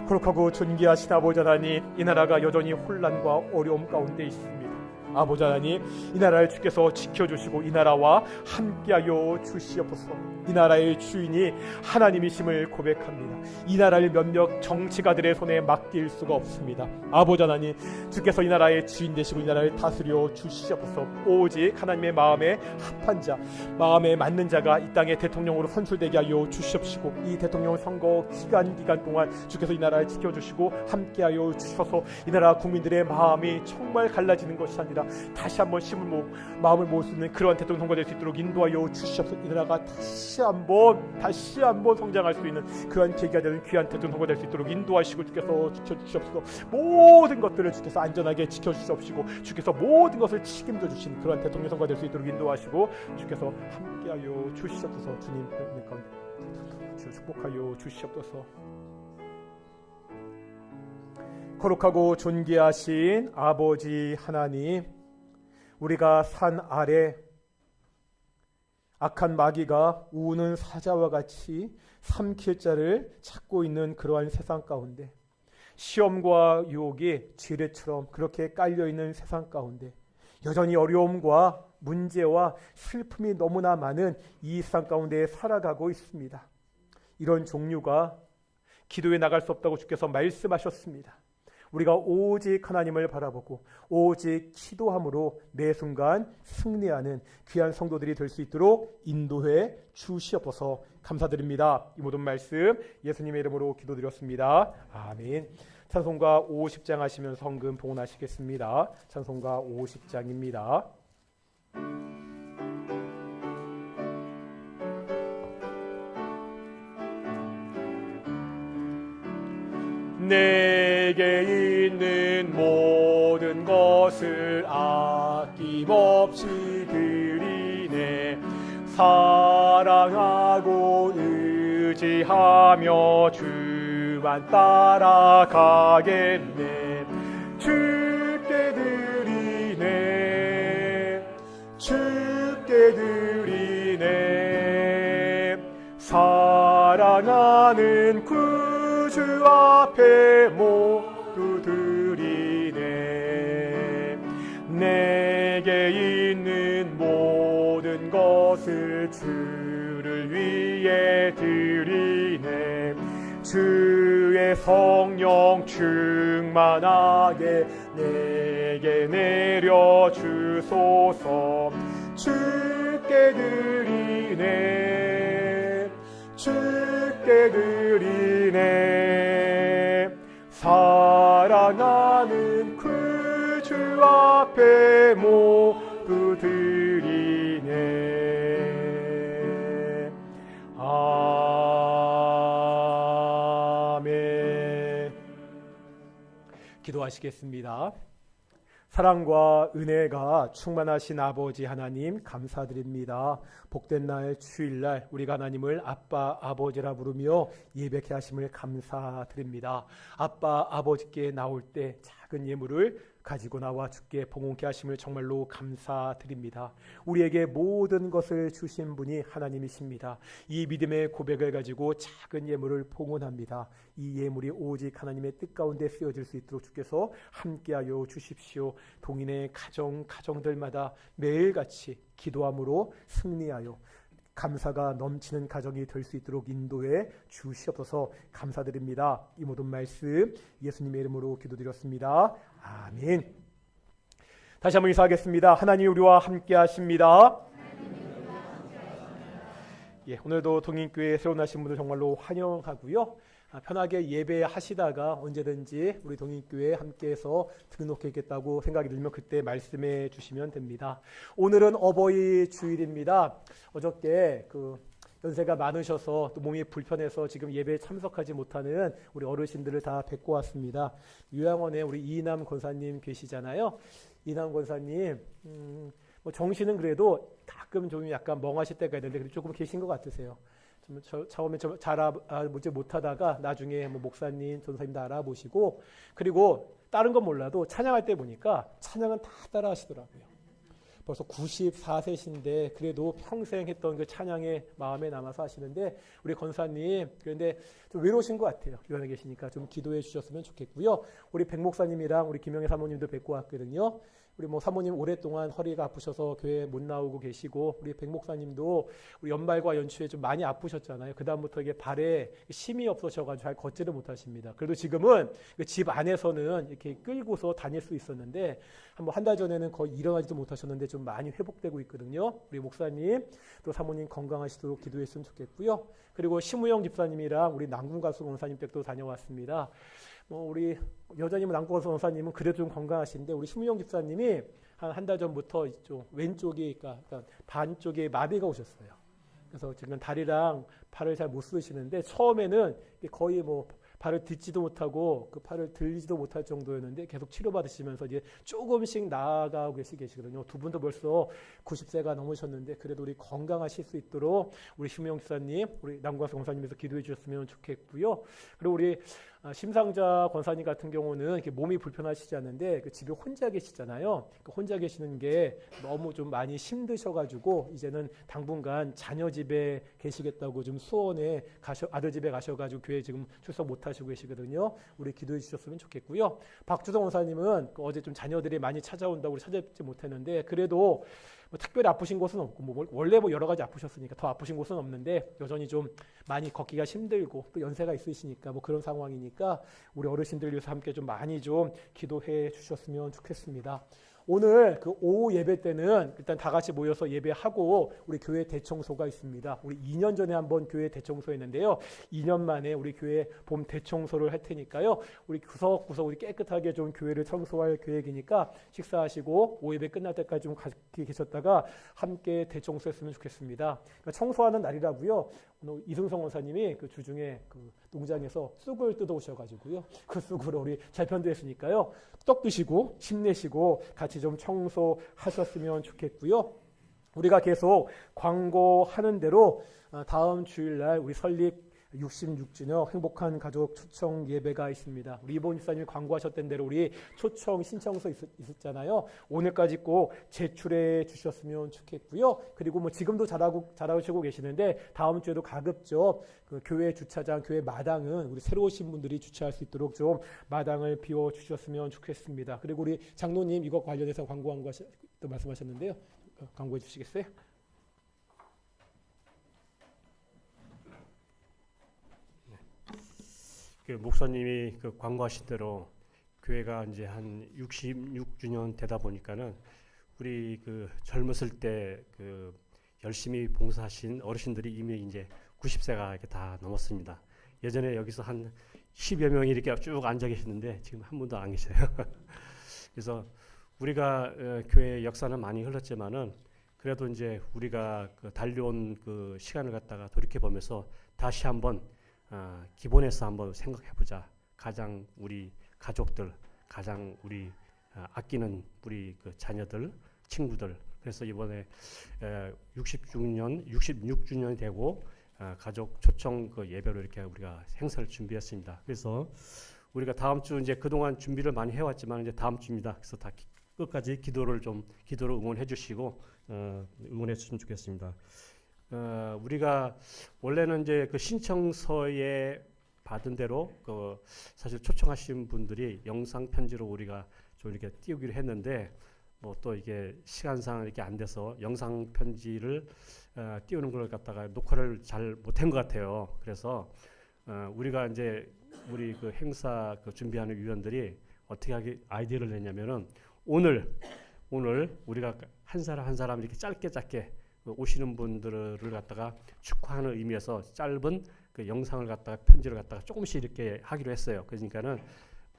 Speaker 1: 거룩하고 존귀하신 아버지 하나님, 이 나라가 여전히 혼란과 어려움 가운데 있습니다. 아버지 하나님, 이 나라를 주께서 지켜주시고 이 나라와 함께하여 주시옵소서. 이 나라의 주인이 하나님이심을 고백합니다. 이 나라를 몇몇 정치가들의 손에 맡길 수가 없습니다. 아버지 하나님, 주께서 이 나라의 주인 되시고 이 나라를 다스려 주시옵소서. 오직 하나님의 마음에 합한 자, 마음에 맞는 자가 이 땅의 대통령으로 선출되게 하여 주시옵시고, 이 대통령 선거 기간 동안 주께서 이 나라를 지켜주시고 함께하여 주셔서 이 나라 국민들의 마음이 정말 갈라지는 것이 아니라 다시 한번 마음을 모을 수 있는 그러한 대통령 선거가 될 수 있도록 인도하여 주시옵소서. 이 나라가 다시 한번 성장할 수 있는 그러한 계기가 되는 귀한 대통령 선거가 될 수 있도록 인도하시고 주께서 지켜주시옵소서. 모든 것들을 주께서 안전하게 지켜주시옵시고 주께서 모든 것을 책임져 주신 그러한 대통령 선거가 될 수 있도록 인도하시고 주께서 함께하여 주시옵소서. 주님 축복하여 주시옵소서. 거룩하고 존귀하신 아버지 하나님, 우리가 산 아래 악한 마귀가 우는 사자와 같이 삼킬 자를 찾고 있는 그러한 세상 가운데, 시험과 유혹이 지뢰처럼 그렇게 깔려있는 세상 가운데 여전히 어려움과 문제와 슬픔이 너무나 많은 이 세상 가운데 살아가고 있습니다. 이런 종류가 기도에 나갈 수 없다고 주께서 말씀하셨습니다. 우리가 오직 하나님을 바라보고 오직 기도함으로 매 순간 승리하는 귀한 성도들이 될 수 있도록 인도해 주시옵소서. 감사드립니다. 이 모든 말씀 예수님의 이름으로 기도드렸습니다. 아멘. 찬송가 50장 하시면서 성금 봉헌하시겠습니다. 찬송가 50장입니다. 내게 있는 모든 것을 아낌없이 드리네. 사랑하고 의지하며 주만 따라가겠네. 주께 드리네. 주께 드리네. 사랑하는 주 앞에 모두 드리네. 내게 있는 모든 것을 주를 위해 드리네. 주의 성령 충만하게 내게 내려 주소서. 주께 드리네. 주께 드리네. 사랑하는 그 주 앞에 모두 드리네. 아멘. 기도하시겠습니다. 사랑과 은혜가 충만하신 아버지 하나님 감사드립니다. 복된 날 주일날 우리가 하나님을 아빠 아버지라 부르며 예배케 하심을 감사드립니다. 아빠 아버지께 나올 때 작은 예물을 가지고 나와 주께 봉헌케 하심을 정말로 감사드립니다. 우리에게 모든 것을 주신 분이 하나님이십니다. 이 믿음의 고백을 가지고 작은 예물을 봉헌합니다. 이 예물이 오직 하나님의 뜻 가운데 쓰여질 수 있도록 주께서 함께하여 주십시오. 동인의 가정들마다 매일같이 기도함으로 승리하여 감사가 넘치는 가정이 될 수 있도록 인도해 주시옵소서. 감사드립니다. 이 모든 말씀 예수님의 이름으로 기도드렸습니다. 아멘. 다시 한번 인사하겠습니다. 하나님 우리와 함께 하십니다. 예, 오늘도 동인교회 새로 나신 분들 정말로 환영하고요. 편하게 예배하시다가 언제든지 우리 동인교회에 함께해서 등록했겠다고 생각이 들면 그때 말씀해 주시면 됩니다. 오늘은 어버이 주일입니다. 어저께 연세가 많으셔서 또 몸이 불편해서 지금 예배에 참석하지 못하는 우리 어르신들을 다 뵙고 왔습니다. 요양원에 우리 이남 권사님 계시잖아요. 이남 권사님 정신은 그래도 가끔 좀 약간 멍하실 때가 있는데 조금 계신 것 같으세요. 처음에 잘 알아보지 못하다가 나중에 목사님, 전사님도 알아보시고, 그리고 다른 건 몰라도 찬양할 때 보니까 찬양은 다 따라 하시더라고요. 벌써 94세신데 그래도 평생 했던 그 찬양에 마음에 남아서 하시는데, 우리 권사님 그런데 좀 외로우신 것 같아요. 교회에 계시니까 좀 기도해 주셨으면 좋겠고요. 우리 백 목사님이랑 우리 김영애 사모님도 뵙고 왔거든요. 우리 사모님 오랫동안 허리가 아프셔서 교회 못 나오고 계시고, 우리 백 목사님도 우리 연말과 연초에 좀 많이 아프셨잖아요. 그 다음부터 이게 발에 힘이 없어져가지고 잘 걷지를 못하십니다. 그래도 지금은 집 안에서는 이렇게 끌고서 다닐 수 있었는데, 한 달 전에는 거의 일어나지도 못하셨는데 좀 많이 회복되고 있거든요. 우리 목사님 또 사모님 건강하시도록 기도했으면 좋겠고요. 그리고 심우영 집사님이랑 우리 남궁가수 원사님 댁도 다녀왔습니다. 우리 여자님 남궁가수 원사님은 그래도 좀 건강하신데, 우리 심우영 집사님이
Speaker 3: 한 달 전부터 이쪽 왼쪽이 그러니까 반쪽에 마비가 오셨어요. 그래서 지금 다리랑 발을 잘 못 쓰시는데 처음에는 거의 뭐 발을 딛지도 못하고 그 팔을 들리지도 못할 정도였는데 계속 치료받으시면서 이제 조금씩 나아가고 계시거든요. 두 분도 벌써 90세가 넘으셨는데 그래도 우리 건강하실 수 있도록 우리 심영 지사님, 우리 남광수 권사님께서 기도해 주셨으면 좋겠고요. 그리고 우리 심상자 권사님 같은 경우는 이렇게 몸이 불편하시지 않는데 그 집에 혼자 계시잖아요. 그 혼자 계시는 게 너무 좀 많이 힘드셔가지고 이제는 당분간 자녀 집에 계시겠다고 좀 수원에 아들 집에 가셔가지고 교회 지금 출석 못 하시고 계시거든요. 우리 기도해 주셨으면 좋겠고요. 박주성 원사님은 어제 좀 자녀들이 많이 찾아온다고 찾아뵙지 못했는데 그래도 뭐 특별히 아프신 곳은 없고 뭐 원래 뭐 여러 가지 아프셨으니까 더 아프신 곳은 없는데 여전히 좀 많이 걷기가 힘들고 또 연세가 있으시니까 뭐 그런 상황이니까 우리 어르신들 위해서 함께 좀 많이 좀 기도해 주셨으면 좋겠습니다. 오늘 그 오후 예배 때는 일단 다 같이 모여서 예배하고 우리 교회 대청소가 있습니다. 우리 2년 전에 한번 교회 대청소했는데요. 2년 만에 우리 교회 봄 대청소를 할 테니까요. 우리 구석구석 우리 깨끗하게 좀 교회를 청소할 계획이니까 식사하시고 오후 예배 끝날 때까지 좀 같이 계셨다가 함께 대청소했으면 좋겠습니다. 그러니까 청소하는 날이라고요. 오늘 이승성 원사님이 그 주중에 그 농장에서 쑥을 뜯어 오셔가지고요. 그 쑥으로 우리 잘 편도했으니까요. 떡 드시고 힘내시고 같이 좀 청소하셨으면 좋겠고요. 우리가 계속 광고하는 대로 다음 주일날 우리 설립 66주년 행복한 가족 초청 예배가 있습니다. 우리 이본 집사님이 광고하셨던 대로 우리 초청 신청서 있었잖아요. 오늘까지 꼭 제출해 주셨으면 좋겠고요. 그리고 뭐 지금도 잘하시고 계시는데 다음 주에도 가급적 그 교회 주차장, 교회 마당은 우리 새로 오신 분들이 주차할 수 있도록 좀 마당을 비워 주셨으면 좋겠습니다. 그리고 우리 장로님 이것 관련해서 광고한 거 또 말씀하셨는데요. 광고해 주시겠어요?
Speaker 4: 그 목사님이 그 광고하신 대로 교회가 이제 한 66주년 되다 보니까는 우리 그 젊었을 때 그 열심히 봉사하신 어르신들이 이미 이제 90세가 이렇게 다 넘었습니다. 예전에 여기서 한 10여 명이 이렇게 쭉 앉아 계시는데 지금 한 분도 안 계셔요. 그래서 우리가 교회 역사는 많이 흘렀지만은 그래도 이제 우리가 그 달려온 그 시간을 갖다가 돌이켜 보면서 다시 한번 기본에서 한번 생각해보자. 가장 우리 가족들, 가장 우리 아끼는 우리 그 자녀들, 친구들. 그래서 이번에 66주년이 되고 가족 초청 그 예배로 이렇게 우리가 행사를 준비했습니다. 그래서 우리가 다음 주 이제 그동안 준비를 많이 해왔지만 이제 다음 주입니다. 그래서 다 끝까지 기도로 응원해 주시고 응원해 주시면 좋겠습니다. 우리가 원래는 이제 그 신청서에 받은 대로 그 사실 초청하신 분들이 영상 편지로 우리가 좀 이렇게 띄우기로 했는데 뭐 또 이게 시간상 이렇게 안 돼서 영상 편지를 띄우는 걸 갖다가 녹화를 잘 못한 것 같아요. 그래서 우리가 이제 우리 그 행사 그 준비하는 위원들이 어떻게 하게 아이디어를 냈냐면은 오늘 우리가 한 사람 이렇게 짧게 오시는 분들을 갖다가 축하하는 의미에서 짧은 그 영상을 갖다가 편지를 갖다가 조금씩 이렇게 하기로 했어요. 그러니까는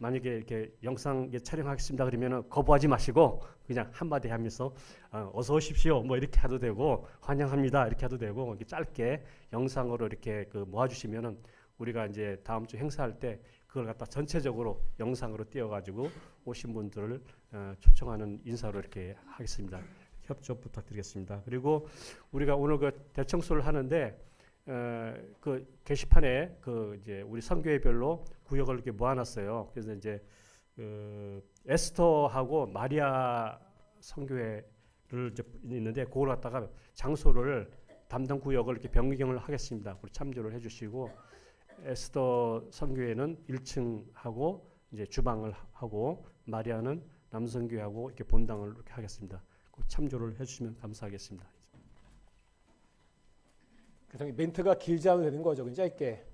Speaker 4: 만약에 이렇게 영상 촬영하겠습니다 그러면은 거부하지 마시고 그냥 한마디 하면서 어서 오십시오 뭐 이렇게 해도 되고 환영합니다 이렇게 해도 되고 이렇게 짧게 영상으로 이렇게 그 모아주시면은 우리가 이제 다음 주 행사할 때 그걸 갖다 전체적으로 영상으로 띄워가지고 오신 분들을 초청하는 인사로 이렇게 하겠습니다. 협조 부탁드리겠습니다. 그리고 우리가 오늘 그 대청소를 하는데 그 게시판에 그 이제 우리 선교회별로 구역을 이렇게 모아놨어요. 그래서 이제 에스터하고 마리아 선교회를 이제 있는데 그걸 갖다가 장소를 담당 구역을 이렇게 변경을 하겠습니다. 그리고 참조를 해주시고 에스더 선교회는 1층 하고 이제 주방을 하고 마리아는 남선교회하고 이렇게 본당을 이렇게 하겠습니다. 참조를 해주시면 감사하겠습니다.
Speaker 3: 그래서 멘트가 길지 않아도 되는 거죠. 그냥 짧게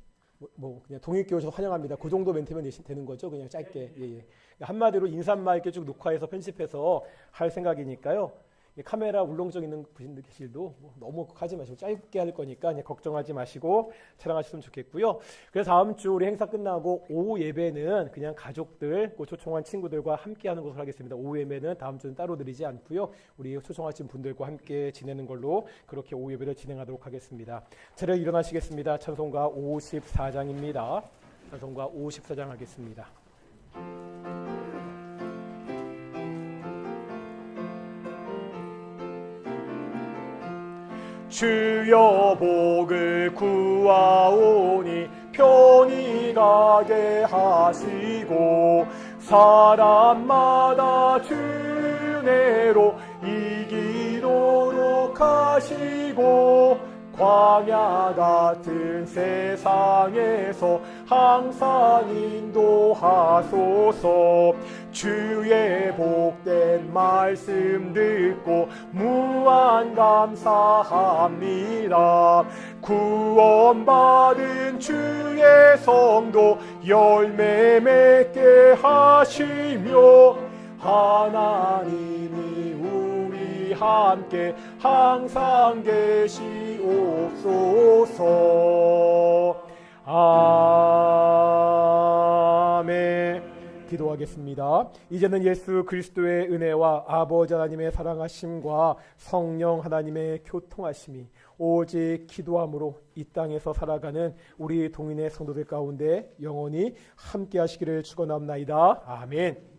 Speaker 3: 뭐 그냥 동익교회 오셔서 환영합니다. 그 정도 멘트면 되는 거죠. 그냥 짧게 한마디로 인사말 이렇게 쭉 녹화해서 편집해서 할 생각이니까요. 카메라 울렁증 있는 분들도 너무 하지 마시고 짧게 할 거니까 그냥 걱정하지 마시고 촬영하셨으면 좋겠고요. 그래서 다음 주 우리 행사 끝나고 오후 예배는 그냥 가족들, 초청한 친구들과 함께 하는 것으로 하겠습니다. 오후 예배는 다음 주는 따로 드리지 않고요. 우리 초청하신 분들과 함께 지내는 걸로 그렇게 오후 예배를 진행하도록 하겠습니다. 차례 일어나시겠습니다. 찬송가 54장입니다. 찬송가 54장 하겠습니다.
Speaker 1: 주여 복을 구하오니 편히 가게 하시고 사람마다 주 은혜로 이기도록 하시고 광야 같은 세상에서 항상 인도하소서. 주의 복된 말씀 듣고 무한 감사합니다. 구원받은 주의 성도 열매 맺게 하시며 하나님이 우리 함께 항상 계시옵소서. 아멘. 기도하겠습니다. 이제는 예수 그리스도의 은혜와 아버지 하나님의 사랑하심과 성령 하나님의 교통하심이 오직 기도함으로 이 땅에서 살아가는 우리 동인의 성도들 가운데 영원히 함께 하시기를 축원합나이다. 아멘.